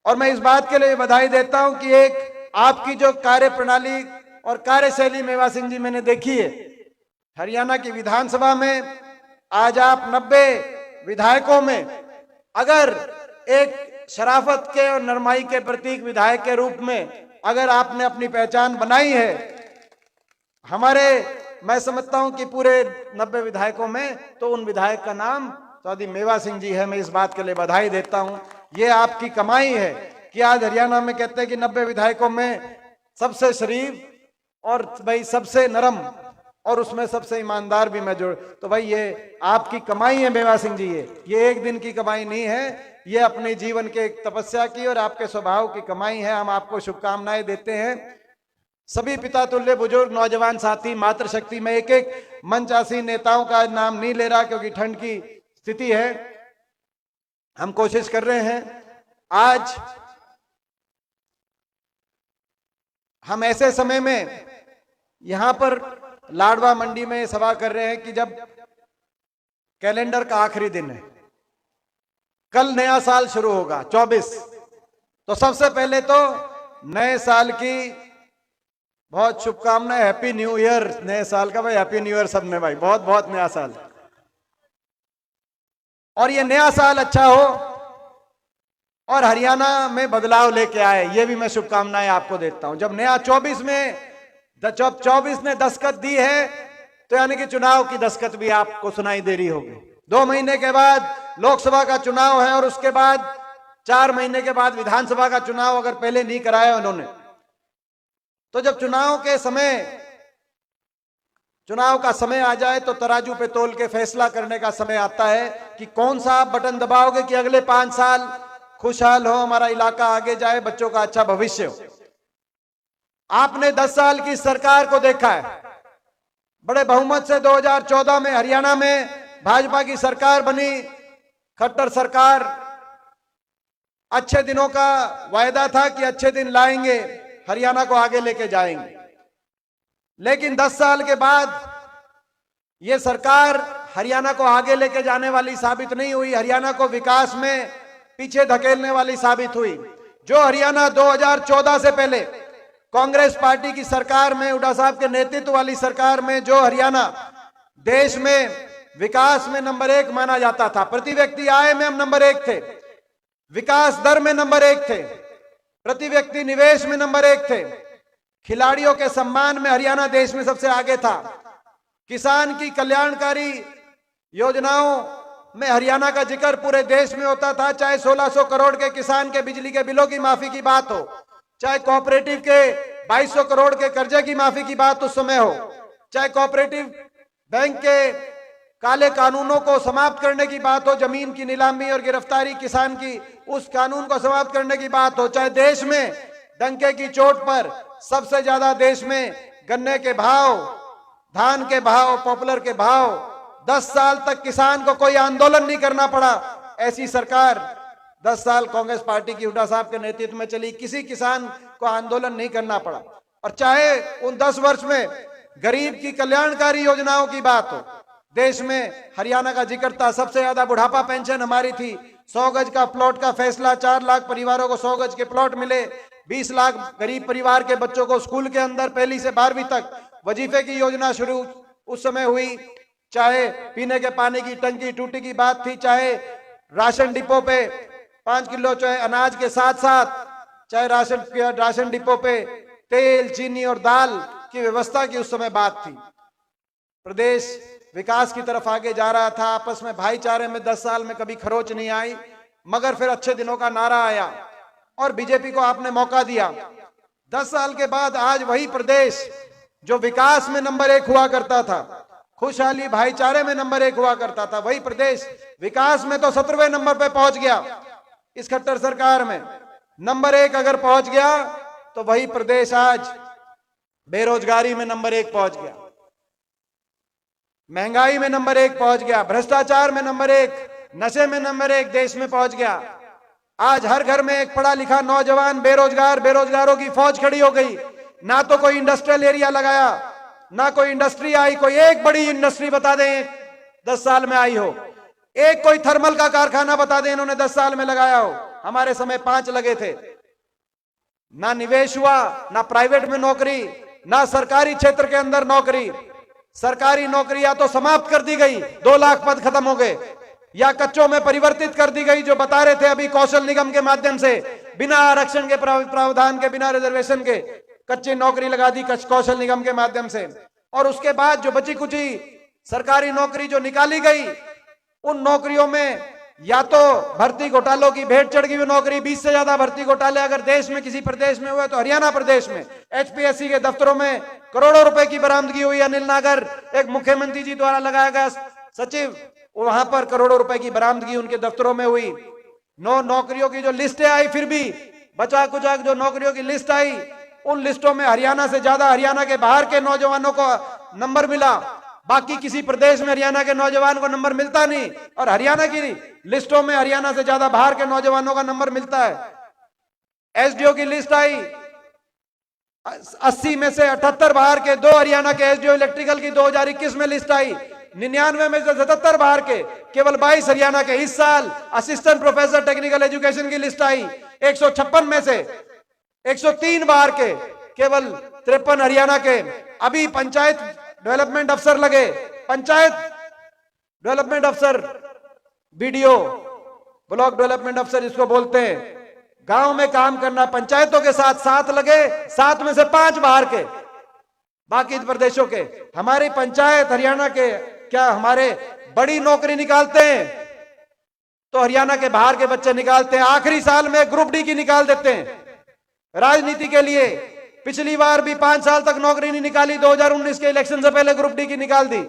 और मैं इस बात के लिए बधाई देता हूं कि एक आपकी जो कार्य प्रणाली और कार्यशैली मेवा सिंह जी मैंने देखी है हरियाणा की विधानसभा में। आज आप 90 विधायकों में अगर एक शराफत के और नरमाई के प्रतीक विधायक के रूप में अगर आपने अपनी पहचान बनाई है, मैं समझता हूं कि पूरे 90 विधायकों में तो उन विधायक का नाम चौधरी मेवा सिंह जी है। मैं इस बात के लिए बधाई देता हूं। ये आपकी कमाई है कि आज हरियाणा में कहते हैं कि 90 विधायकों में सबसे शरीफ और भाई सबसे नरम और उसमें सबसे ईमानदार भी मैं जोड़। तो भाई ये आपकी कमाई है मेवा सिंह जी, ये एक दिन की कमाई नहीं है, ये अपने जीवन के एक तपस्या की और आपके स्वभाव की कमाई है। हम आपको शुभकामनाएं देते हैं। सभी पिता तुल्य बुजुर्ग नौजवान साथी मातृशक्ति में एक एक मंच आसीन नेताओं का नाम नहीं ले रहा क्योंकि ठंड की स्थिति है, हम कोशिश कर रहे हैं। आज हम ऐसे समय में यहां पर लाडवा मंडी में सभा कर रहे हैं कि जब कैलेंडर का आखिरी दिन है, कल नया साल शुरू होगा 24। तो सबसे पहले तो नए साल की बहुत शुभकामनाएं, हैप्पी न्यू ईयर। नए साल का भाई हैप्पी न्यू ईयर सबने भाई, बहुत बहुत नया साल। और ये नया साल अच्छा हो और हरियाणा में बदलाव लेके आए, ये भी मैं शुभकामनाएं आपको देता हूं। जब नया 24 में जब 24 ने दस्तखत दी है तो यानी कि चुनाव की दस्तखत भी आपको सुनाई दे रही होगी। 2 महीने के बाद लोकसभा का चुनाव है और उसके बाद 4 महीने के बाद विधानसभा का चुनाव, अगर पहले नहीं कराया उन्होंने। तो जब चुनाव के समय, चुनाव का समय आ जाए तो तराजू पे तोल के फैसला करने का समय आता है कि कौन सा आप बटन दबाओगे कि अगले 5 साल खुशहाल हो, हमारा इलाका आगे जाए, बच्चों का अच्छा भविष्य हो। आपने 10 साल की सरकार को देखा है, बड़े बहुमत से 2014 में हरियाणा में भाजपा की सरकार बनी, खट्टर सरकार। अच्छे दिनों का वायदा था कि अच्छे दिन लाएंगे, हरियाणा को आगे लेके जाएंगे। लेकिन 10 साल के बाद यह सरकार हरियाणा को आगे लेके जाने वाली साबित नहीं हुई, हरियाणा को विकास में पीछे धकेलने वाली साबित हुई। जो हरियाणा 2014 से पहले कांग्रेस पार्टी की सरकार में, हुड्डा साहब के नेतृत्व वाली सरकार में, जो हरियाणा देश में विकास में नंबर 1 माना जाता था, प्रति व्यक्ति आय में हम नंबर 1 थे, विकास दर में नंबर 1 थे, प्रति व्यक्ति निवेश में नंबर 1 थे, खिलाड़ियों के सम्मान में हरियाणा देश में सबसे आगे था, किसान की कल्याणकारी योजनाओं में हरियाणा का जिक्र पूरे देश में होता था। चाहे 1600 करोड़ के किसान के बिजली के बिलों की माफी की बात हो, चाहे कोऑपरेटिव के 2200 करोड़ के कर्जे की माफी की बात उस समय हो, चाहे कोऑपरेटिव बैंक के काले कानूनों को समाप्त करने की बात हो, जमीन की नीलामी और गिरफ्तारी किसान की उस कानून को समाप्त करने की बात हो, चाहे देश में डंके की चोट पर सबसे ज्यादा देश में गन्ने के भाव, धान के भाव, पॉपुलर के भाव, 10 साल तक किसान को कोई आंदोलन नहीं करना पड़ा। ऐसी सरकार 10 साल कांग्रेस पार्टी की हुड्डा साहब के नेतृत्व में चली, किसी किसान को आंदोलन नहीं करना पड़ा। और चाहे उन 10 वर्ष में गरीब की कल्याणकारी योजनाओं की बात हो, देश में हरियाणा का जिक्र था। सबसे ज्यादा बुढ़ापा पेंशन हमारी थी, 100 गज का प्लॉट का फैसला, 4 लाख परिवारों को 100 गज के प्लॉट मिले, 20 लाख गरीब परिवार के बच्चों को स्कूल के अंदर 1 से 12वीं तक वजीफे की योजना शुरू उस समय हुई। चाहे पीने के पानी की टंकी टूटी की बात थी, चाहे राशन डिपो पे 5 किलो चाहे अनाज के साथ साथ, चाहे राशन डिपो पे तेल, चीनी और दाल की व्यवस्था की उस समय बात थी। प्रदेश विकास की तरफ आगे जा रहा था। आपस में भाईचारे में 10 साल में कभी खरोच नहीं आई, मगर फिर अच्छे दिनों का नारा आया और बीजेपी को आपने मौका दिया। 10 साल के बाद आज वही प्रदेश जो विकास में नंबर 1 हुआ करता था, खुशहाली भाईचारे में नंबर 1 हुआ करता था, वही प्रदेश विकास में तो 17वें नंबर पे पहुंच गया। इस खट्टर सरकार में नंबर 1 अगर पहुंच गया तो वही प्रदेश आज बेरोजगारी में नंबर 1 पहुंच गया, महंगाई में नंबर 1 पहुंच गया, भ्रष्टाचार में नंबर 1, नशे में नंबर 1 देश में पहुंच गया। आज हर घर में एक पढ़ा लिखा नौजवान बेरोजगार, बेरोजगारों की फौज खड़ी हो गई। ना तो कोई इंडस्ट्रियल एरिया लगाया, ना कोई इंडस्ट्री आई। कोई एक बड़ी इंडस्ट्री बता दें 10 साल में आई हो, एक कोई थर्मल का कारखाना बता दें इन्होंने 10 साल में लगाया हो। हमारे समय 5 लगे थे। ना निवेश हुआ, ना प्राइवेट में नौकरी, ना सरकारी क्षेत्र के अंदर नौकरी। सरकारी नौकरियां तो समाप्त कर दी गई, 2 लाख पद खत्म हो गए, या कच्चों में परिवर्तित कर दी गई, जो बता रहे थे अभी कौशल निगम के माध्यम से, बिना आरक्षण के प्रावधान के, बिना रिजर्वेशन के कच्ची नौकरी लगा दी कौशल निगम के माध्यम से। और उसके बाद जो बची कुची सरकारी नौकरी जो निकाली गई, उन नौकरियों में या तो भर्ती घोटालों की भेंट चढ़ गई हुई नौकरी, 20 से ज्यादा भर्ती घोटाले अगर देश में किसी प्रदेश में हुए तो हरियाणा प्रदेश में एचपीएससी के दफ्तरों में करोड़ों रुपए की बरामदगी हुई। अनिल नागर एक मुख्यमंत्री जी द्वारा लगाया गया सचिव, वहां पर करोड़ों रुपए की बरामदगी उनके दफ्तरों में हुई। नौकरियों की जो लिस्टें आई, फिर भी बचा कुचा जो नौकरियों की लिस्ट आई, उन लिस्टों में हरियाणा से ज्यादा हरियाणा के बाहर के नौजवानों को नंबर मिला। बाकी किसी प्रदेश में हरियाणा के नौजवान को नंबर मिलता नहीं, और हरियाणा की लिस्टों में हरियाणा से ज्यादा बाहर के नौजवानों का नंबर मिलता है। एसडीओ की लिस्ट आई, 80 में से 78 बाहर के, 2 हरियाणा के एसडीओ इलेक्ट्रिकल की 2021 में लिस्ट आई। 99 में से 77 बाहर के, केवल 22 हरियाणा के। इस साल असिस्टेंट प्रोफेसर टेक्निकल एजुकेशन की लिस्ट आई, 156 में से 103 बाहर के, केवल 53 हरियाणा के। अभी पंचायत डेवलपमेंट अफसर लगे, पंचायत डेवलपमेंट अफसर, बीडीओ ब्लॉक डेवलपमेंट अफसर इसको बोलते हैं, गांव में काम करना, पंचायतों के साथ 7 लगे, 7 में से 5 बाहर के, बाकी प्रदेशों के। हमारी पंचायत हरियाणा के क्या हमारे बड़ी नौकरी निकालते हैं तो हरियाणा के बाहर के बच्चे निकालते हैं। आखिरी साल में ग्रुप डी की निकाल देते हैं राजनीति के लिए। पिछली बार भी 5 साल तक नौकरी नहीं निकाली, 2019 के इलेक्शन से पहले ग्रुप डी की निकाल दी।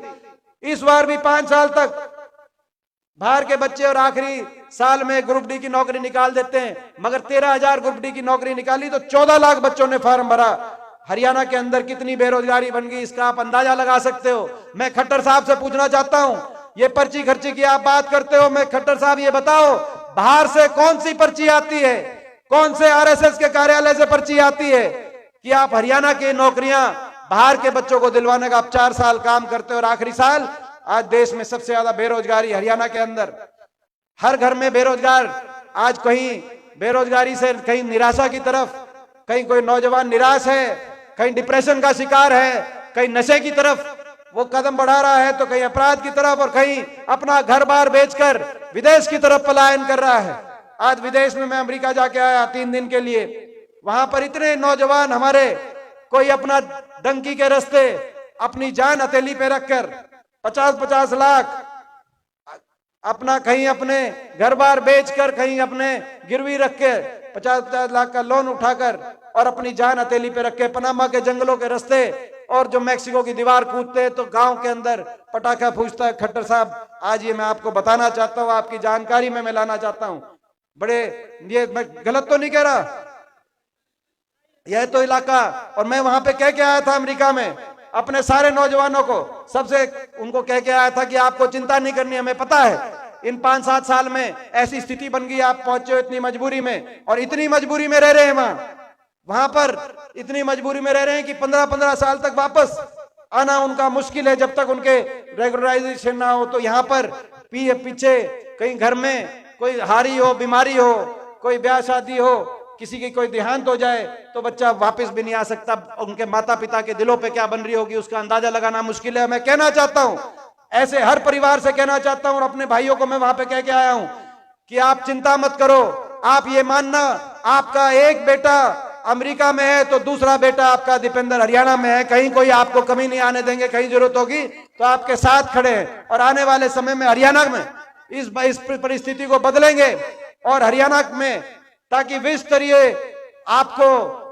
इस बार भी 5 साल तक बाहर के बच्चे और आखिरी साल में ग्रुप डी की नौकरी निकाल देते हैं। मगर 13,000 ग्रुप डी की नौकरी निकाली तो 14 लाख बच्चों ने फॉर्म भरा। हरियाणा के अंदर कितनी बेरोजगारी बन गई, इसका आप अंदाजा लगा सकते हो। मैं खट्टर साहब से पूछना चाहता हूं, ये पर्ची खर्ची की आप बात करते हो, मैं खट्टर साहब ये बताओ, बाहर से कौन सी पर्ची आती है, कौन से आरएसएस के कार्यालय से पर्ची आती है कि आप हरियाणा की नौकरियां बाहर के बच्चों को दिलवाने का आप 4 साल काम करते हो और आखिरी साल। आज देश में सबसे ज्यादा बेरोजगारी हरियाणा के अंदर, हर घर में बेरोजगार। आज कहीं बेरोजगारी से कहीं निराशा की तरफ, कहीं कोई नौजवान निराश है, कहीं डिप्रेशन का शिकार है, कहीं नशे की तरफ वो कदम बढ़ा रहा है, तो कहीं अपराध की तरफ, और कहीं अपना घर बार बेचकर विदेश की तरफ पलायन कर रहा है। आज विदेश में मैं अमेरिका जाके आया 3 दिन के लिए, वहां पर इतने नौजवान हमारे, कोई अपना डंकी के रास्ते अपनी जान हथेली पे रखकर 50-50 लाख अपना कहीं अपने घर बार बेचकर, कहीं अपने गिरवी रख के 50-50 लाख का लोन उठाकर और अपनी जान हथेली पे रख के पनामा के जंगलों के रास्ते और जो मैक्सिको की दीवार कूदते हैं तो गांव के अंदर पटाखा फूंकता है। खट्टर साहब, आज ये मैं आपको बताना चाहता हूं, आपकी जानकारी में मैं लाना चाहता हूं। बड़े, ये मैं गलत तो नहीं कह रहा, यह तो इलाका, और मैं वहां पे कह के आया था अमेरिका में अपने सारे नौजवानों को, सबसे उनको कह के आया था कि आपको चिंता नहीं करनी, हमें पता है इन 5-7 साल में ऐसी स्थिति बन गई, आप पहुंचे हो इतनी मजबूरी में, और इतनी मजबूरी में रह रहे हैं वहां पर इतनी मजबूरी में रह रहे हैं कि 15-15 साल तक वापस आना उनका मुश्किल है जब तक उनके रेगुलराइजेशन ना हो। तो यहाँ पर पीछे कहीं घर में कोई हारी हो, बीमारी हो, कोई ब्याह शादी हो, किसी की कोई देहांत हो जाए तो बच्चा वापस भी नहीं आ सकता। उनके माता पिता के दिलों पे क्या बन रही होगी उसका अंदाजा लगाना मुश्किल है। मैं कहना चाहता हूं, ऐसे हर परिवार से कहना चाहता हूं, और अपने भाइयों को मैं वहां पे कह के आया हूं कि आप चिंता मत करो। आप ये मानना, आपका एक बेटा अमेरिका में है तो दूसरा बेटा आपका दीपेंद्र हरियाणा में है, कहीं कोई आपको कमी नहीं आने देंगे। कहीं जरूरत होगी तो आपके साथ खड़े हैं, और आने वाले समय में हरियाणा में इस परिस्थिति को बदलेंगे, और हरियाणा में ताकि विश्व स्तरीय आपको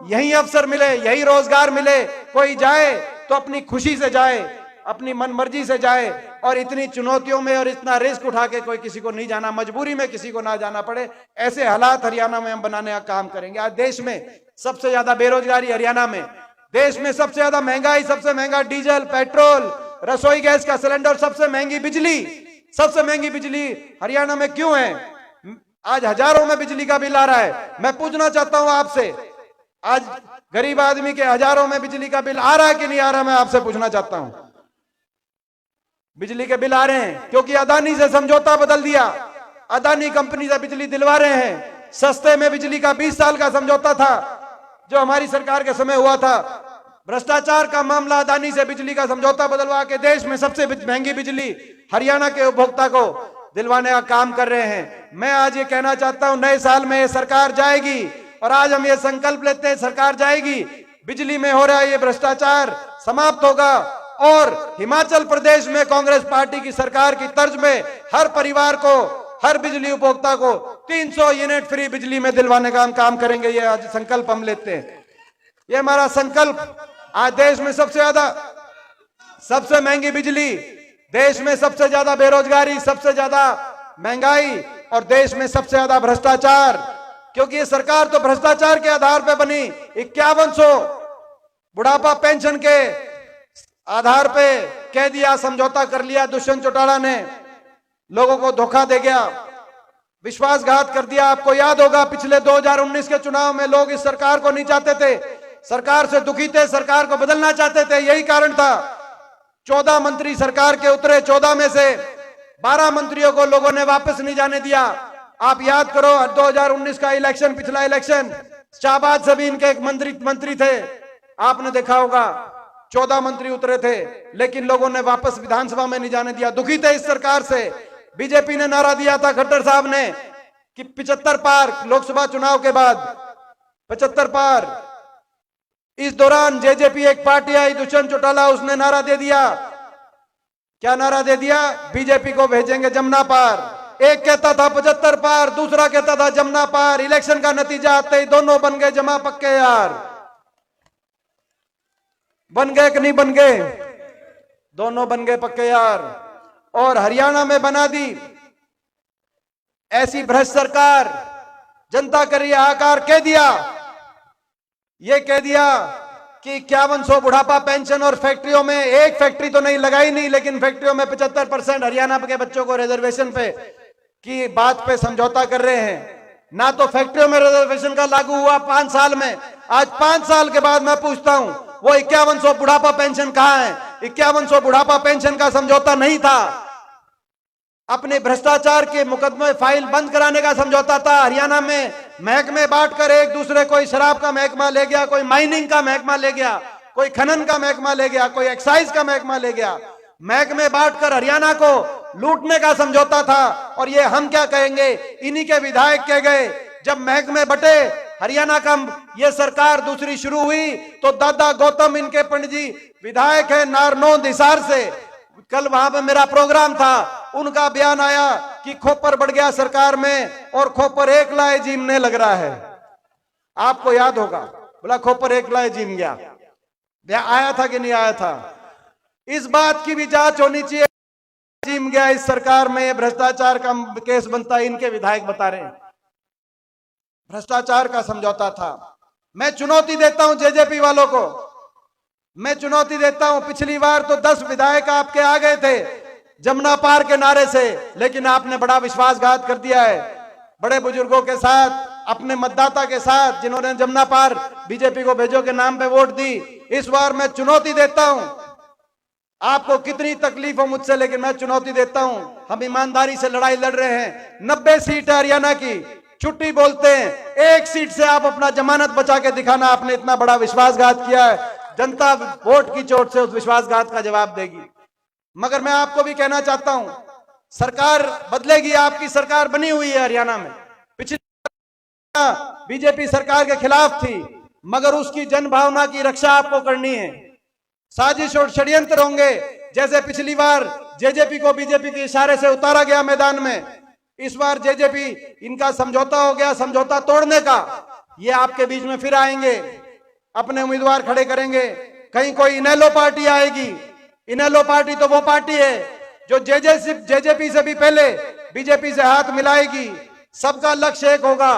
यही अवसर मिले, यही रोजगार मिले। कोई जाए तो अपनी खुशी से जाए, अपनी मनमर्जी से जाए, और इतनी चुनौतियों में और इतना रिस्क उठा के कोई किसी को नहीं जाना, मजबूरी में किसी को ना जाना पड़े। ऐसे हालात हरियाणा में हम बनाने का काम करेंगे। आज देश में सबसे ज्यादा बेरोजगारी हरियाणा में, देश में सबसे ज्यादा महंगाई, सबसे महंगा डीजल, पेट्रोल, रसोई गैस का सिलेंडर, सबसे महंगी बिजली, सबसे महंगी बिजली हरियाणा में क्यों है? आज हजारों में बिजली का बिल आ रहा है। मैं पूछना चाहता हूं आपसे, आज गरीब आदमी के हजारों में बिजली का बिल आ रहा है कि नहीं आ रहा? मैं आपसे पूछना चाहता हूं। बिजली के बिल आ रहे हैं क्योंकि अदानी से समझौता बदल दिया, अदानी कंपनी से बिजली दिलवा रहे हैं। सस्ते में बिजली का 20 साल का समझौता था जो हमारी सरकार के समय हुआ था। भ्रष्टाचार का मामला, अदानी से बिजली का समझौता बदलवा के देश में सबसे महंगी बिजली हरियाणा के उपभोक्ता को दिलवाने का काम कर रहे हैं। मैं आज ये कहना चाहता हूं, नए साल में ये सरकार जाएगी, और आज हम ये संकल्प लेते हैं सरकार जाएगी, बिजली में हो रहा है ये भ्रष्टाचार समाप्त होगा, और हिमाचल प्रदेश में कांग्रेस पार्टी की सरकार की तर्ज में हर परिवार को हर बिजली उपभोक्ता को 300 यूनिट फ्री बिजली में दिलवाने का हम काम करेंगे। ये आज संकल्प हम लेते हैं, ये हमारा संकल्प। आज देश में सबसे महंगी बिजली, देश में सबसे ज्यादा बेरोजगारी, सबसे ज्यादा महंगाई और देश में सबसे ज्यादा भ्रष्टाचार, क्योंकि ये सरकार तो भ्रष्टाचार के आधार पर बनी। 5100 बुढ़ापा पेंशन के आधार पे कह दिया, समझौता कर लिया दुष्यंत चौटाला ने, लोगों को धोखा दे गया, विश्वासघात कर दिया। आपको याद होगा पिछले 2019 के चुनाव में लोग इस सरकार को नहीं चाहते थे, सरकार से दुखी थे, सरकार को बदलना चाहते थे। यही कारण था 14 मंत्री सरकार के उतरे, 14 में से 12 मंत्रियों को लोगों ने वापस नहीं जाने दिया। आप याद करो 2019 का इलेक्शन, पिछला इलेक्शन, शाहबाज सभी इनके एक मंत्री थे, आपने देखा होगा 14 मंत्री उतरे थे, लेकिन लोगों ने वापस विधानसभा में नहीं जाने दिया, दुखी थे इस सरकार से। बीजेपी ने नारा दिया था, खट्टर साहब ने, कि 75 पार, लोकसभा चुनाव के बाद 75 पार। इस दौरान जेजेपी एक पार्टी आई, दुष्यंत चौटाला, उसने नारा दे दिया, क्या नारा दे दिया? बीजेपी को भेजेंगे जमुना पार। एक कहता था 75 पार, दूसरा कहता था जमुना पार। इलेक्शन का नतीजा आते ही दोनों बन गए जमा पक्के यार। बन गए कि नहीं बन गए? दोनों बन गए पक्के यार। और हरियाणा में बना दी ऐसी भ्रष्ट सरकार, जनता कर रही हाहाकार। कह दिया, ये कह दिया कि 5100 बुढ़ापा पेंशन और फैक्ट्रियों में, एक फैक्ट्री तो नहीं लगाई नहीं, लेकिन फैक्ट्रियों में 75% हरियाणा के बच्चों को रिजर्वेशन पे की बात पे समझौता कर रहे हैं। ना तो फैक्ट्रियों में रिजर्वेशन का लागू हुआ 5 साल में। आज 5 साल के बाद मैं पूछता हूं, वो 5100 बुढ़ापा पेंशन कहां है? 5100 बुढ़ापा पेंशन का समझौता नहीं था, अपने भ्रष्टाचार के मुकदमे फाइल बंद कराने का समझौता था। हरियाणा में महकमे बांटकर एक दूसरे, कोई शराब का महकमा ले गया, कोई माइनिंग का महकमा ले गया, कोई खनन का महकमा ले गया, कोई एक्साइज का महकमा ले गया। महकमे बांटकर हरियाणा को लूटने का समझौता था। और ये हम क्या कहेंगे, इन्हीं के विधायक कह गए, जब महकमे बटे, हरियाणा का ये सरकार दूसरी शुरू हुई, तो दादा गौतम, इनके पंडित जी विधायक है नारनौंद हिसार से, कल वहां पे मेरा प्रोग्राम था, उनका बयान आया कि खोपर बढ़ गया सरकार में और खोपर एक लाए जीमने लग रहा है। आपको याद होगा, बोला खोपर एक लाए जीम गया, आया था कि नहीं आया था? इस बात की भी जांच होनी चाहिए, जीम गया इस सरकार में, भ्रष्टाचार का केस बनता है, इनके विधायक बता रहे हैं भ्रष्टाचार का समझौता था। मैं चुनौती देता हूं जेजेपी वालों को, मैं चुनौती देता हूं। पिछली बार तो 10 विधायक आपके आ गए थे जमुना पार के नारे से, लेकिन आपने बड़ा विश्वासघात कर दिया है बड़े बुजुर्गों के साथ, अपने मतदाता के साथ, जिन्होंने जमुना पार बीजेपी को भेजो के नाम पे वोट दी। इस बार मैं चुनौती देता हूं, आपको कितनी तकलीफ हो मुझसे, लेकिन मैं चुनौती देता हूं, हम ईमानदारी से लड़ाई लड़ रहे हैं। 90 सीट है हरियाणा की, छुट्टी बोलते हैं, 1 सीट से आप अपना जमानत बचा के दिखाना। आपने इतना बड़ा विश्वासघात किया है, जनता वोट की चोट से उस विश्वासघात का जवाब देगी। मगर मैं आपको भी कहना चाहता हूं, सरकार बदलेगी, आपकी सरकार बनी हुई है हरियाणा में। पिछली बीजेपी सरकार के खिलाफ थी, मगर उसकी जनभावना की रक्षा आपको करनी है। साजिश और षड्यंत्र होंगे, जैसे पिछली बार जेजेपी को बीजेपी के इशारे से उतारा गया मैदान में, इस बार जेजेपी, इनका समझौता हो गया समझौता तोड़ने का, ये आपके बीच में फिर आएंगे, अपने उम्मीदवार खड़े करेंगे। कहीं कोई इनेलो पार्टी आएगी, इनेलो पार्टी तो वो पार्टी है जो जेजेपी से भी पहले बीजेपी से हाथ मिलाएगी। सबका लक्ष्य एक होगा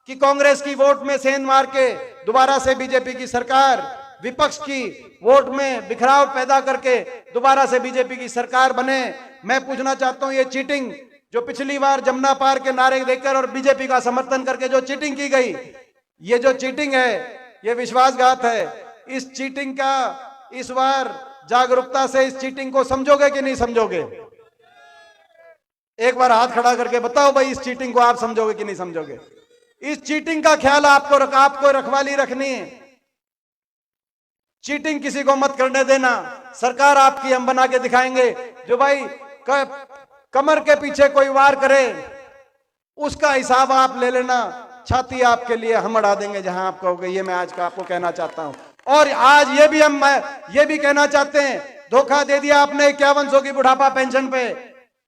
कि कांग्रेस की वोट में सेंध मार के दोबारा से बीजेपी की सरकार, विपक्ष की वोट में बिखराव पैदा करके दोबारा से बीजेपी की सरकार बने। मैं पूछना चाहता हूं, ये चीटिंग जो पिछली बार जमुना पार के नारे देकर और बीजेपी का समर्थन करके जो चीटिंग की गई, ये जो चीटिंग है, ये विश्वासघात है। इस चीटिंग का इस बार जागरूकता से इस चीटिंग को समझोगे कि नहीं समझोगे? एक बार हाथ खड़ा करके बताओ भाई, इस चीटिंग को आप समझोगे कि नहीं समझोगे? इस चीटिंग का ख्याल आपको रखवाली रखनी है। चीटिंग किसी को मत करने देना। सरकार आपकी हम बना के दिखाएंगे। जो भाई कमर के पीछे कोई वार करे, उसका हिसाब आप ले लेना, छाती आपके लिए हम अड़ा देंगे जहां आप कहोगे। ये मैं आज का आपको कहना चाहता हूं। और आज ये भी कहना चाहते हैं, धोखा दे दिया आपने 5100 की बुढ़ापा पेंशन पे।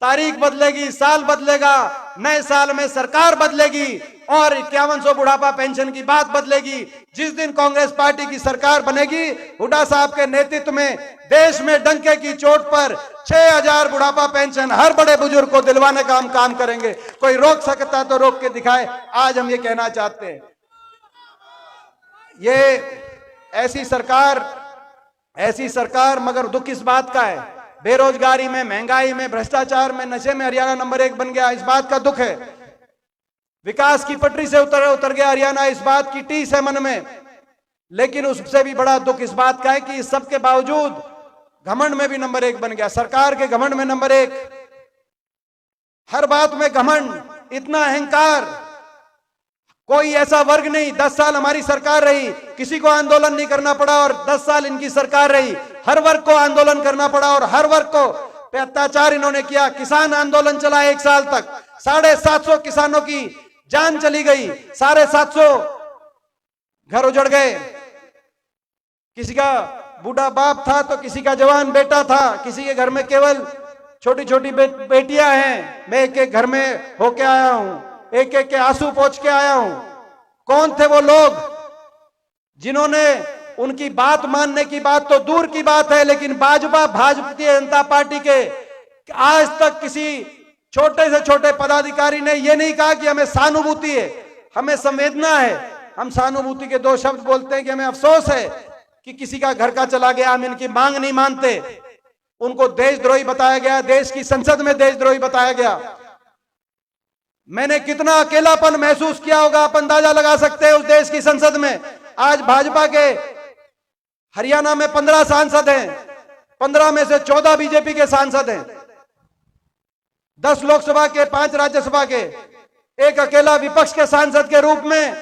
तारीख बदलेगी, साल बदलेगा, नए साल में सरकार बदलेगी और 5100 बुढ़ापा पेंशन की बात बदलेगी। जिस दिन कांग्रेस पार्टी की सरकार बनेगी, हुड्डा साहब के नेतृत्व में देश में डंके की चोट पर 6000 बुढ़ापा पेंशन हर बड़े बुजुर्ग को दिलवाने का हम काम करेंगे। कोई रोक सकता तो रोक के दिखाए। आज हम ये कहना चाहते हैं, ये ऐसी सरकार, मगर दुख इस बात का है, बेरोजगारी में, महंगाई में, भ्रष्टाचार में, नशे में हरियाणा नंबर 1 बन गया। इस बात का दुख है। विकास की पटरी से उतर गया हरियाणा, इस बात की टीस है मन में। लेकिन उससे भी बड़ा दुख इस बात का है कि इस सब के बावजूद घमंड में भी नंबर 1 बन गया। सरकार के घमंड में नंबर 1, हर बात में घमंड, इतना अहंकार। कोई ऐसा वर्ग नहीं, 10 साल हमारी सरकार रही, किसी को आंदोलन नहीं करना पड़ा, और 10 साल इनकी सरकार रही, हर वर्ग को आंदोलन करना पड़ा और हर वर्ग को पे अत्याचार इन्होंने किया। किसान आंदोलन चला 1 साल तक, 750 किसानों की जान चली गई, 750 घर उजड़ गए। किसी का बूढ़ा बाप था तो किसी का जवान बेटा था, किसी के घर में केवल छोटी छोटी बेटियां हैं। मैं एक घर में होके आया हूं, एक के आंसू पोंछ के आया हूं। कौन थे वो लोग जिन्होंने, उनकी बात मानने की बात तो दूर की बात है, लेकिन भारतीय जनता पार्टी के आज तक किसी छोटे से छोटे पदाधिकारी ने यह नहीं कहा कि हमें सहानुभूति है, हमें संवेदना है। हम सहानुभूति के 2 शब्द बोलते हैं कि हमें अफसोस है कि किसी का घर का चला गया, हम इनकी मांग नहीं मानते। उनको देशद्रोही बताया गया, देश की संसद में देशद्रोही बताया गया। मैंने कितना अकेलापन महसूस किया होगा, आप अंदाजा लगा सकते हैं उस देश की संसद में। आज भाजपा के हरियाणा में 15 सांसद हैं, 15 में से 14 बीजेपी के सांसद हैं, 10 लोकसभा के, 5 राज्यसभा के, एक अकेला विपक्ष के सांसद के रूप में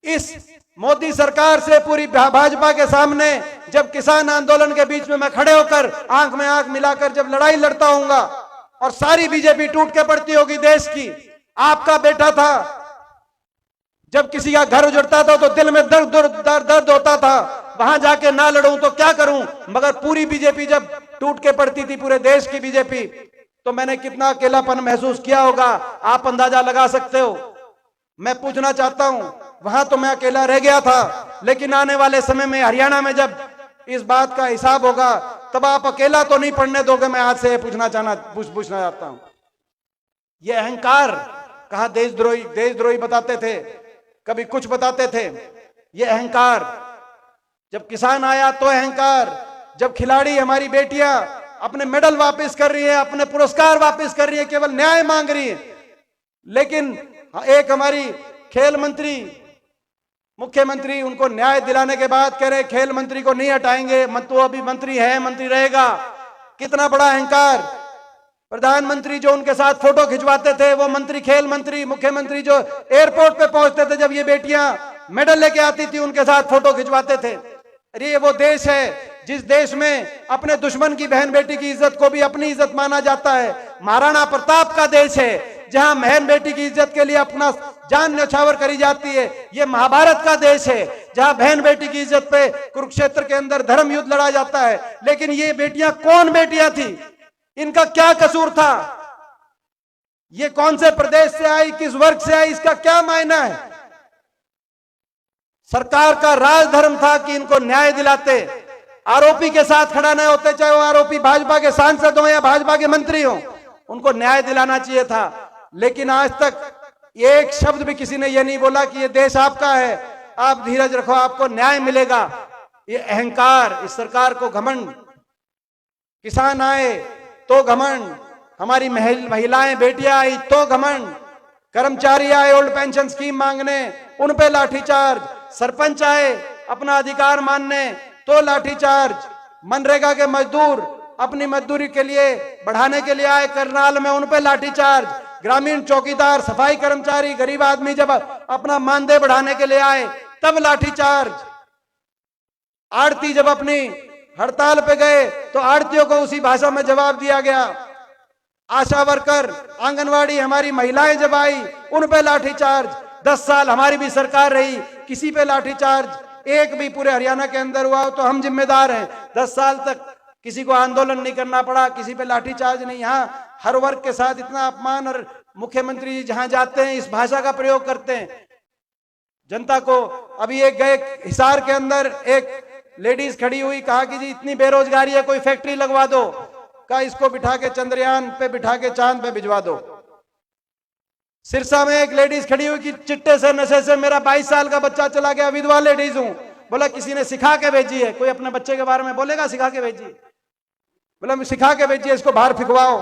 इस मोदी सरकार से पूरी भाजपा के सामने जब किसान आंदोलन के बीच में मैं खड़े होकर आंख में आंख मिलाकर जब लड़ाई लड़ता हूंगा और सारी बीजेपी टूट के पड़ती होगी देश की। आपका बेटा था, जब किसी का घर उजड़ता था तो दिल में दर्द होता था, वहां जाके ना लड़ूं तो क्या करूं, मगर पूरी बीजेपी जब टूट के पड़ती थी, पूरे देश की बीजेपी, तो मैंने कितना अकेलापन महसूस किया होगा, आप अंदाजा लगा सकते हो। मैं पूछना चाहता हूं, वहां तो मैं अकेला रह गया था, लेकिन आने वाले समय में हरियाणा में जब इस बात का हिसाब होगा तब आप अकेला तो नहीं पड़ने दोगे। मैं आज से पूछना चाहता हूं, यह अहंकार, कहा देशद्रोही बताते थे, कभी कुछ बताते थे। यह अहंकार, जब किसान आया तो अहंकार, जब खिलाड़ी हमारी बेटियां अपने मेडल वापस कर रही है, अपने पुरस्कार वापस कर रही है, केवल न्याय मांग रही है। लेकिन एक हमारी खेल मंत्री, मुख्यमंत्री, उनको न्याय दिलाने के बाद कह रहे खेल मंत्री को नहीं हटाएंगे, तो अभी मंत्री है, मंत्री रहेगा। कितना बड़ा अहंकार। प्रधानमंत्री जो उनके साथ फोटो खिंचवाते थे, वो मंत्री, खेल मंत्री, मुख्यमंत्री जो एयरपोर्ट पे पहुंचते थे, जब ये बेटियां मेडल लेके आती थी, उनके साथ फोटो खिंचवाते थे। अरे ये वो देश है जिस देश में अपने दुश्मन की बहन बेटी की इज्जत को भी अपनी इज्जत माना जाता है। महाराणा प्रताप का देश है जहां बहन बेटी की इज्जत के लिए अपना जान न्यौछावर करी जाती है। ये महाभारत का देश है जहां बहन बेटी की इज्जत पे कुरुक्षेत्र के अंदर धर्म युद्ध लड़ा जाता है। लेकिन ये बेटियां कौन बेटियां थी, इनका क्या कसूर था, ये कौन से प्रदेश से आई, किस वर्ग से आई, इसका क्या मायना है। सरकार का राजधर्म था कि इनको न्याय दिलाते, आरोपी के साथ खड़ा न होते, चाहे वो आरोपी भाजपा के सांसद हो या भाजपा के मंत्री हो, उनको न्याय दिलाना चाहिए था। लेकिन आज तक एक शब्द भी किसी ने यह नहीं बोला कि ये देश आपका है, आप धीरज रखो, आपको न्याय मिलेगा। ये अहंकार, इस सरकार को घमंड। किसान आए तो घमंड, हमारी महिलाएं बेटियां आई तो घमंड, कर्मचारी आए ओल्ड पेंशन स्कीम मांगने, उन पे लाठीचार्ज, सरपंच आए अपना अधिकार मानने तो लाठीचार्ज, मनरेगा के मजदूर अपनी मजदूरी के लिए बढ़ाने के लिए आए करनाल में, उन पे लाठीचार्ज, ग्रामीण चौकीदार, सफाई कर्मचारी, गरीब आदमी जब अपना मानदेय बढ़ाने के लिए आए तब लाठीचार्ज, आड़ती जब अपनी हड़ताल पे गए तो आड़तियों को उसी भाषा में जवाब दिया गया, आशा वर्कर, आंगनवाड़ी, हमारी महिलाएं जब आई उन पे लाठीचार्ज। 10 साल हमारी भी सरकार रही, किसी पे लाठीचार्ज एक भी पूरे हरियाणा के अंदर हुआ हो तो हम जिम्मेदार हैं। 10 साल तक किसी को आंदोलन नहीं करना पड़ा, किसी पे लाठीचार्ज नहीं। यहाँ हर वर्ग के साथ इतना अपमान, और मुख्यमंत्री जी जहां जाते हैं इस भाषा का प्रयोग करते हैं जनता को। अभी एक गए हिसार के अंदर, एक लेडीज खड़ी हुई, कहा कि जी इतनी बेरोजगारी है, कोई फैक्ट्री लगवा दो। कहा इसको बिठा के चंद्रयान पे बिठा के चांद पे भिजवा दो। सिरसा में एक लेडीज खड़ी हुई कि चिट्टे से नशे से मेरा 22 साल का बच्चा चला गया, विधवा लेडीज हूं। बोला किसी ने सिखा के भेजी है। कोई अपने बच्चे के बारे में बोलेगा सिखा के भेजी? बोला सिखा के भेजिए, इसको बाहर फिकवाओ।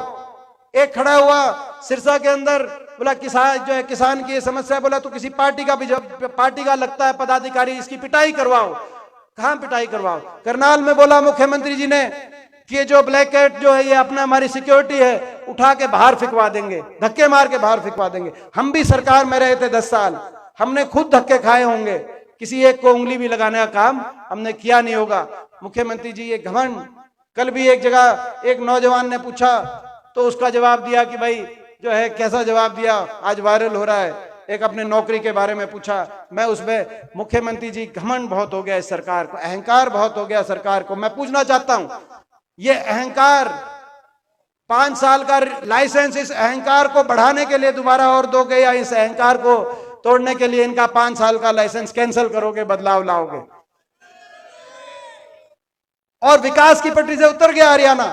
एक खड़ा हुआ सिरसा के अंदर, बोला किसान जो है, किसान की ये समस्या है। बोला तो किसी पार्टी का लगता है पदाधिकारी, इसकी पिटाई करवाओ। कहां पिटाई करवाओ? करनाल में बोला मुख्यमंत्री जी ने कि ये जो ब्लैक कैट जो है ये अपना हमारी सिक्योरिटी है, उठा के बाहर फिकवा देंगे, धक्के मार के बाहर फिकवा देंगे। हम भी सरकार में रहे थे 10 साल, हमने खुद धक्के खाए होंगे, किसी एक को उंगली भी लगाने का काम हमने किया नहीं होगा। मुख्यमंत्री जी ये घमंड। कल भी एक जगह एक नौजवान ने पूछा तो उसका जवाब दिया कि भाई जो है, कैसा जवाब दिया, आज वायरल हो रहा है। एक अपने नौकरी के बारे में पूछा, मैं उसमें मुख्यमंत्री जी घमंड बहुत हो गया इस सरकार को, अहंकार बहुत हो गया सरकार को। मैं पूछना चाहता हूं, ये अहंकार 5 साल का लाइसेंस, इस अहंकार को बढ़ाने के लिए दोबारा और दोगे, या इस अहंकार को तोड़ने के लिए इनका 5 साल का लाइसेंस कैंसिल करोगे, बदलाव लाओगे? और विकास की पटरी से उतर गया हरियाणा।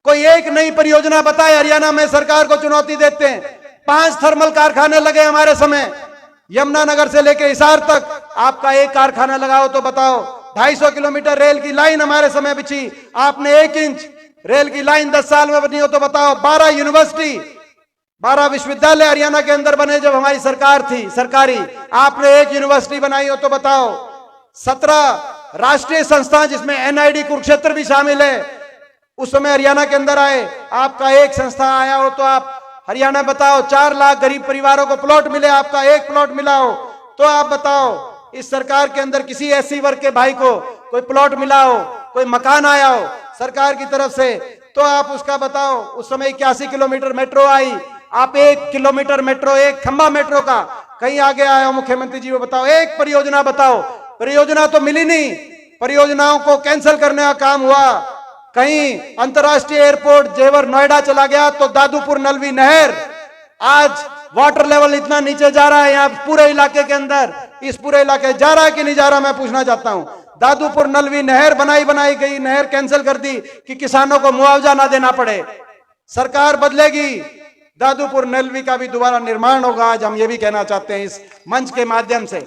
कोई एक नई परियोजना बताए हरियाणा में, सरकार को चुनौती देते हैं। 5 थर्मल कारखाने लगे हमारे समय, यमुनानगर से लेके हिसार तक। आपका एक कारखाना लगाओ तो बताओ। 250 किलोमीटर रेल की लाइन हमारे समय बिछी, आपने 1 इंच रेल की लाइन 10 साल में बनी हो तो बताओ। 12 यूनिवर्सिटी, 12 विश्वविद्यालय हरियाणा के अंदर बने जब हमारी सरकार थी सरकारी, आपने 1 यूनिवर्सिटी बनाई हो तो बताओ। 17 राष्ट्रीय संस्थान जिसमें NID कुरुक्षेत्र भी शामिल है, उस समय हरियाणा के अंदर आए। आपका एक संस्था आया हो तो आप हरियाणा बताओ। 4 लाख गरीब परिवारों को प्लॉट मिले, आपका एक प्लॉट मिला हो तो आप बताओ। इस सरकार के अंदर किसी SC वर्ग के भाई को कोई प्लॉट मिला हो, कोई मकान आया हो सरकार की तरफ से तो आप उसका बताओ। उस समय 81 किलोमीटर मेट्रो आई, आप 1 किलोमीटर मेट्रो, 1 खंबा मेट्रो का कहीं आगे आए हो मुख्यमंत्री जी, वो बताओ। एक परियोजना बताओ। परियोजना तो मिली नहीं, परियोजनाओं को कैंसिल करने का काम हुआ। कहीं अंतरराष्ट्रीय एयरपोर्ट जेवर नोएडा चला गया तो दादूपुर नलवी नहर, आज वाटर लेवल इतना नीचे जा रहा है यहाँ पूरे इलाके के अंदर। इस पूरे इलाके जा रहा है कि नहीं जा रहा, मैं पूछना चाहता हूं। दादूपुर नलवी नहर बनाई गई, नहर कैंसिल कर दी कि किसानों को मुआवजा ना देना पड़े। सरकार बदलेगी, दादूपुर नलवी का भी दोबारा निर्माण होगा। आज हम ये भी कहना चाहते हैं इस मंच के माध्यम से।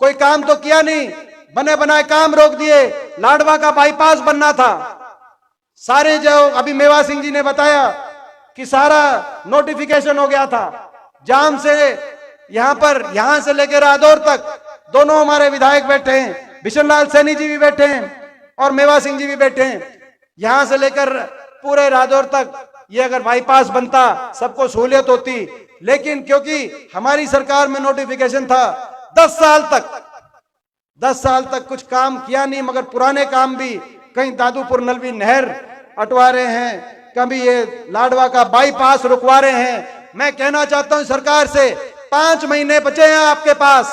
कोई काम तो किया नहीं, बने बनाए काम रोक दिए। लाडवा का बाईपास बनना था, सारे जो अभी मेवा सिंह जी ने बताया कि सारा नोटिफिकेशन हो गया था। जाम से यहां से लेकर रादौर तक दोनों हमारे विधायक बैठे हैं, बिशन लाल सैनी जी भी बैठे हैं और मेवा सिंह जी भी बैठे हैं। यहां से लेकर पूरे रादौर तक ये अगर बाईपास बनता सबको सहूलियत होती, लेकिन क्योंकि हमारी सरकार में नोटिफिकेशन था 10 साल तक कुछ काम किया नहीं। मगर पुराने काम भी, कहीं दादूपुर नलवी नहर अटवा रहे हैं, कभी ये लाडवा का बाईपास रुकवा रहे हैं। मैं कहना चाहता हूं सरकार से, 5 महीने बचे हैं आपके पास।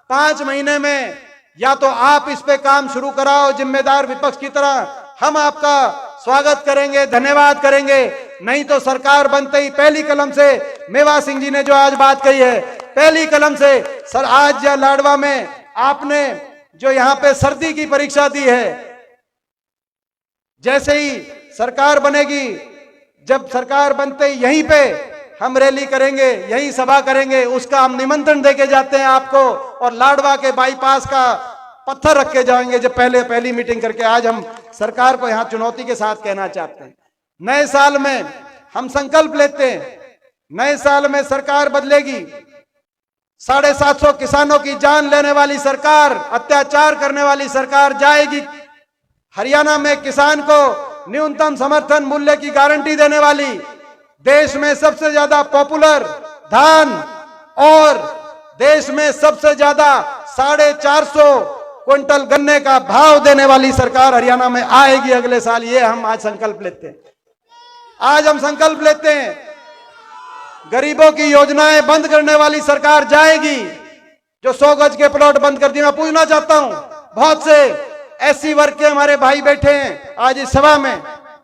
5 महीने में या तो आप इस पे काम शुरू कराओ जिम्मेदार विपक्ष की तरह, हम आपका स्वागत करेंगे, धन्यवाद करेंगे। नहीं तो सरकार बनते ही पहली कलम से, मेवा सिंह जी ने जो आज बात कही है, पहली कलम से सर, आज या लाडवा में आपने जो यहाँ पे सर्दी की परीक्षा दी है, जैसे ही सरकार बनेगी, जब सरकार बनते ही यहीं पे हम रैली करेंगे, यहीं सभा करेंगे, उसका हम निमंत्रण देके जाते हैं आपको। और लाडवा के बाईपास का पत्थर रख के जाएंगे जब पहली मीटिंग करके। आज हम सरकार को यहाँ चुनौती के साथ कहना चाहते हैं, नए साल में हम संकल्प लेते हैं, नए साल में सरकार बदलेगी। 750 किसानों की जान लेने वाली सरकार, अत्याचार करने वाली सरकार जाएगी। हरियाणा में किसान को न्यूनतम समर्थन मूल्य की गारंटी देने वाली, देश में सबसे ज्यादा पॉपुलर धान और देश में सबसे ज्यादा 450 क्विंटल गन्ने का भाव देने वाली सरकार हरियाणा में आएगी अगले साल। ये हम आज संकल्प लेते हैं। आज हम संकल्प लेते हैं, गरीबों की योजनाएं बंद करने वाली सरकार जाएगी। जो 100 गज के प्लॉट बंद कर दिए, मैं पूछना चाहता हूं, बहुत से SC वर्ग के हमारे भाई बैठे हैं आज इस सभा में,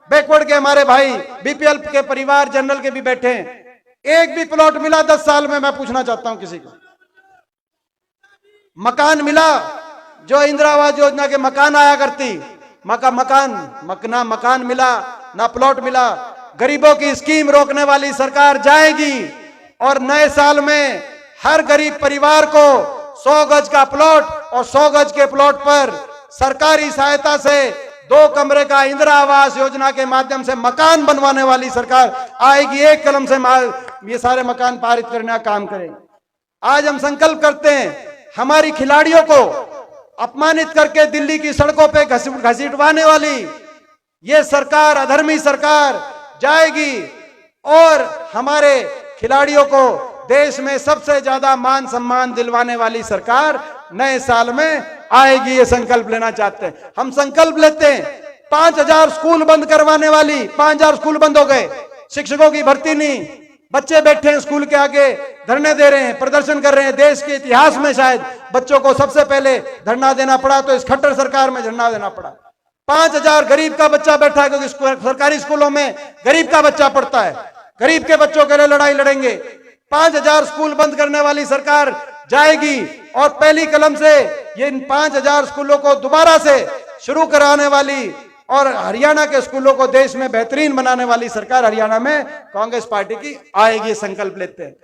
बैकवर्ड के हमारे भाई, बीपीएल के परिवार, जनरल के भी बैठे हैं। एक भी प्लॉट मिला 10 साल में? मैं पूछना चाहता हूं किसी को। मकान मिला? जो इंदिरा आवास योजना के मकान आया करती, मकान मिला ना, प्लॉट मिला। गरीबों की स्कीम रोकने वाली सरकार जाएगी और नए साल में हर गरीब परिवार को 100 गज का प्लॉट और 100 गज के प्लॉट पर सरकारी सहायता से 2 कमरे का इंदिरा आवास योजना के माध्यम से मकान बनवाने वाली सरकार आएगी। एक कलम से ये सारे मकान पारित करने का काम करेंगे। आज हम संकल्प करते हैं, हमारी खिलाड़ियों को अपमानित करके दिल्ली की सड़कों पे घसीटवाने वाली ये सरकार, अधर्मी सरकार जाएगी और हमारे खिलाड़ियों को देश में सबसे ज्यादा मान सम्मान दिलवाने वाली सरकार नए साल में आएगी। ये संकल्प लेना चाहते हैं। हम संकल्प लेते हैं 5000 स्कूल बंद करवाने वाली, 5000 स्कूल बंद हो गए, शिक्षकों की भर्ती नहीं, बच्चे बैठे हैं स्कूल के आगे धरने दे रहे हैं, प्रदर्शन कर रहे हैं। देश के इतिहास में शायद बच्चों को सबसे पहले धरना देना पड़ा, तो इस खट्टर सरकार में धरना देना पड़ा। 5000 गरीब का बच्चा बैठा है, क्योंकि सरकारी स्कूलों में गरीब का बच्चा पढ़ता है, गरीब के बच्चों के लिए लड़ाई लड़ेंगे। 5000 स्कूल बंद करने वाली सरकार जाएगी और पहली कलम से ये इन 5000 स्कूलों को दोबारा से शुरू कराने वाली और हरियाणा के स्कूलों को देश में बेहतरीन बनाने वाली सरकार हरियाणा में कांग्रेस पार्टी की आएगी। संकल्प लेते हैं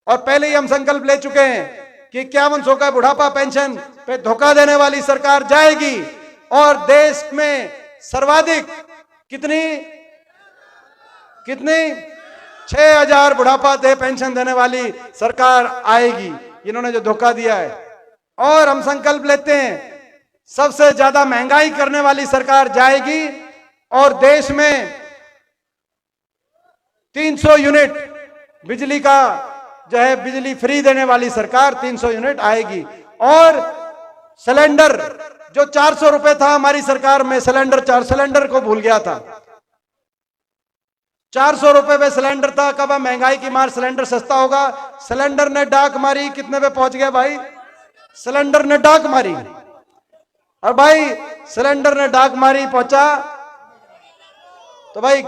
और पहले ही हम संकल्प ले चुके हैं कि 5100 का बुढ़ापा पेंशन पे धोखा देने वाली सरकार जाएगी और देश में सर्वाधिक कितनी 6000 बुढ़ापा पेंशन देने वाली सरकार आएगी, इन्होंने जो धोखा दिया है। और हम संकल्प लेते हैं, सबसे ज्यादा महंगाई करने वाली सरकार जाएगी और देश में 300 यूनिट बिजली का जो है बिजली फ्री देने वाली सरकार 300 यूनिट आएगी। और सिलेंडर जो 400 रुपए था हमारी सरकार में, सिलेंडर को भूल गया था, 400 रुपए पे सिलेंडर था। कब हम महंगाई की मार सिलेंडर सस्ता होगा? सिलेंडर ने डाक मारी, कितने पे पहुंच गया भाई? सिलेंडर ने डाक मारी, और भाई सिलेंडर ने डाक मारी पहुंचा तो भाई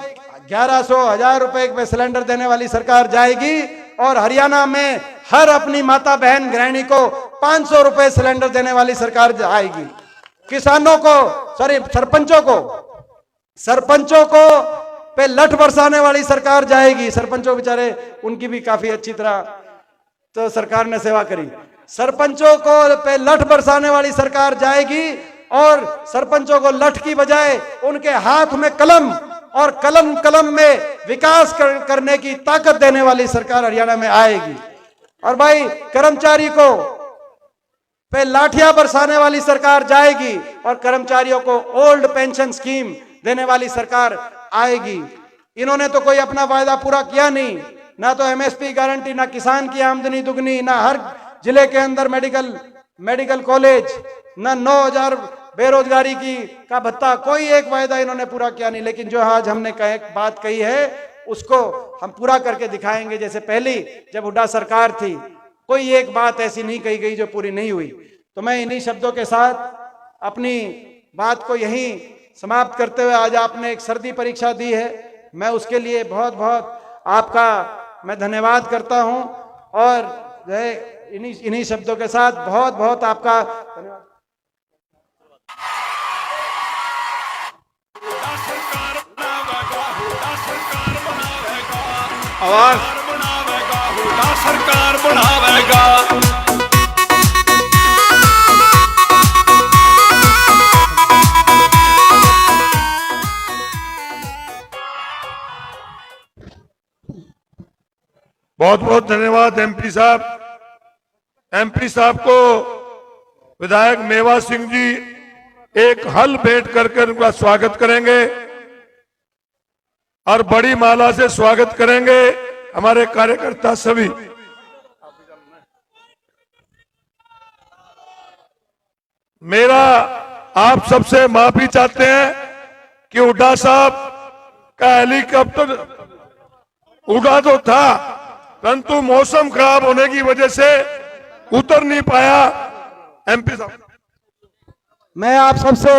1100-1000 रुपए पे सिलेंडर देने वाली सरकार जाएगी और हरियाणा में हर अपनी माता बहन गृहिणी को 500 रुपए सिलेंडर देने वाली सरकार आएगी। किसानों को, सॉरी सरपंचों को पे लठ बरसाने वाली सरकार जाएगी। सरपंचों बेचारे, उनकी भी काफी अच्छी तरह तो सरकार ने सेवा करी। सरपंचों को पे लठ बरसाने वाली सरकार जाएगी और सरपंचों को लठ की बजाय उनके हाथ में कलम और कलम में विकास करने की ताकत देने वाली सरकार हरियाणा में आएगी। और भाई कर्मचारी को पे लाठियां बरसाने वाली सरकार जाएगी और कर्मचारियों को ओल्ड पेंशन स्कीम देने वाली सरकार आएगी। इन्होंने तो कोई अपना वायदा पूरा किया नहीं, ना तो एमएसपी गारंटी, ना किसान की आमदनी दुगनी, ना हर जिले के अंदर मेडिकल कॉलेज, ना 9000 बेरोजगारी का भत्ता, कोई एक वायदा इन्होंने पूरा किया नहीं। लेकिन जो आज हमने बात कही है उसको हम पूरा करके दिखाएंगे। जैसे पहली जब हुड्डा सरकार थी, कोई एक बात ऐसी नहीं कही गई जो पूरी नहीं हुई। तो मैं इन्हीं शब्दों के साथ अपनी बात को यहीं समाप्त करते हुए, आज आपने एक सर्दी परीक्षा दी है, मैं उसके लिए बहुत बहुत आपका मैं धन्यवाद करता हूं। और इन्हीं शब्दों के साथ बहुत बहुत आपका धन्यवाद। आवाज बनावेगा, सरकार बनावेगा। बहुत बहुत धन्यवाद एमपी साहब। एमपी साहब को विधायक मेवा सिंह जी एक हल भेंट करके उनका स्वागत करेंगे और बड़ी माला से स्वागत करेंगे हमारे कार्यकर्ता सभी। मेरा आप सबसे माफी चाहते हैं कि हुड्डा साहब का हेलीकॉप्टर उड़ा तो था, परंतु मौसम खराब होने की वजह से उतर नहीं पाया। एमपी साहब, मैं आप सबसे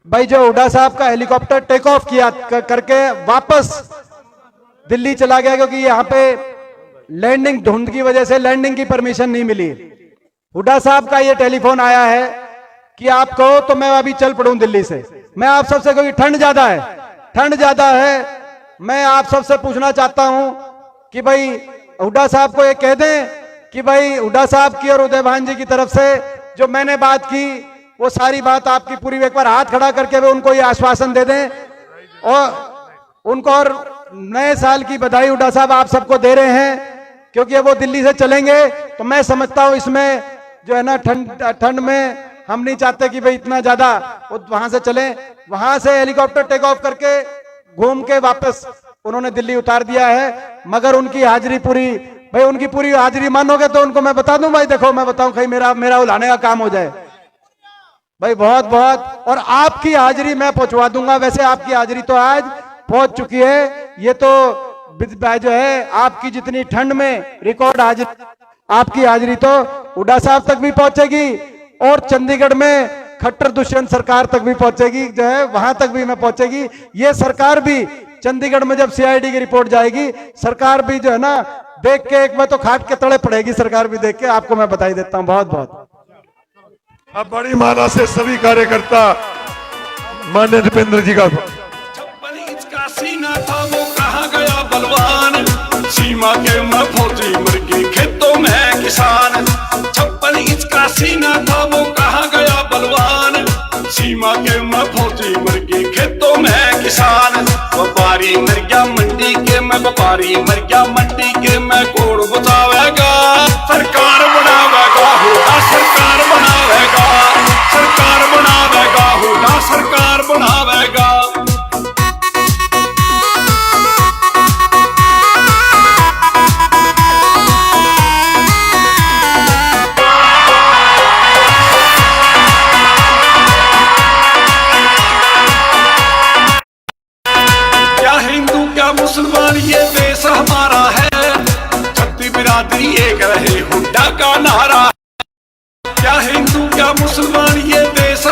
भाई जो हुड्डा साहब का हेलीकॉप्टर टेक ऑफ किया करके वापस दिल्ली चला गया, क्योंकि यहाँ पे लैंडिंग धुंध की वजह से लैंडिंग की परमिशन नहीं मिली। हुड्डा साहब का ये टेलीफोन आया है कि आप कहो तो मैं अभी चल पड़ूं दिल्ली से। मैं आप सबसे, क्योंकि ठंड ज्यादा है, ठंड ज्यादा है, मैं आप सबसे पूछना चाहता हूं कि भाई हुड्डा साहब को ये कह दें कि भाई हुड्डा साहब की और उदय भान जी की तरफ से जो मैंने बात की वो सारी बात आपकी पूरी, एक बार हाथ खड़ा करके वे उनको ये आश्वासन दे दें और उनको और नए साल की बधाई हुड्डा साहब आप सबको दे रहे हैं, क्योंकि वो दिल्ली से चलेंगे तो मैं समझता हूं इसमें जो है ना ठंड में हम नहीं चाहते कि भाई इतना ज्यादा वहां से चले। वहां से हेलीकॉप्टर टेक ऑफ करके घूम के वापस उन्होंने दिल्ली उतार दिया है, मगर उनकी हाजिरी पूरी, भाई उनकी पूरी हाजिरी मानोगे तो उनको मैं बता दूं, भाई देखो मैं बताऊं कहीं मेरा उलाने का काम हो जाए भाई, बहुत बहुत, और आपकी हाजिरी मैं पहुंचवा दूंगा। वैसे आपकी हाजिरी तो आज पहुंच चुकी है, ये तो जो है आपकी जितनी ठंड में रिकॉर्ड हाजिरी, आपकी हाजिरी तो हुड्डा साहब तक भी पहुंचेगी और चंडीगढ़ में खट्टर दुष्यंत सरकार तक भी पहुंचेगी, जो है वहां तक भी मैं पहुंचेगी। ये सरकार भी चंडीगढ़ में जब सीआईडी की रिपोर्ट जाएगी, सरकार भी जो है ना देख के एक बार तो खाट के तड़े पड़ेगी, सरकार भी देख के, आपको मैं बधाई देता हूं बहुत बहुत। अब बड़ी मात्रा से सभी कार्यकर्ता माननीय दीपेंद्र जी का 56 इंच का सीना था वो कहाँ गया बलवान, सीमा के मैं फौजी मुर्गी खेतों में किसान। 56 इंच का सीना था वो कहाँ गया बलवान, सीमा के मैं फौजी मुर्गी खेतों में किसान। व्यापारी मर गया मंडी के मैं, व्यापारी मर गया मंडी के मैं, कोड़ बचावेगा सरकार बनावेगा, हुड्डा सरकार बनावेगा, सरकार बनावेगा, हुड्डा सरकार बनावेगा। मुसलमान ये देश हमारा है, छत्ती बिरादरी एक रहे हुड्डा का नारा। क्या हिंदू क्या मुसलमान ये देश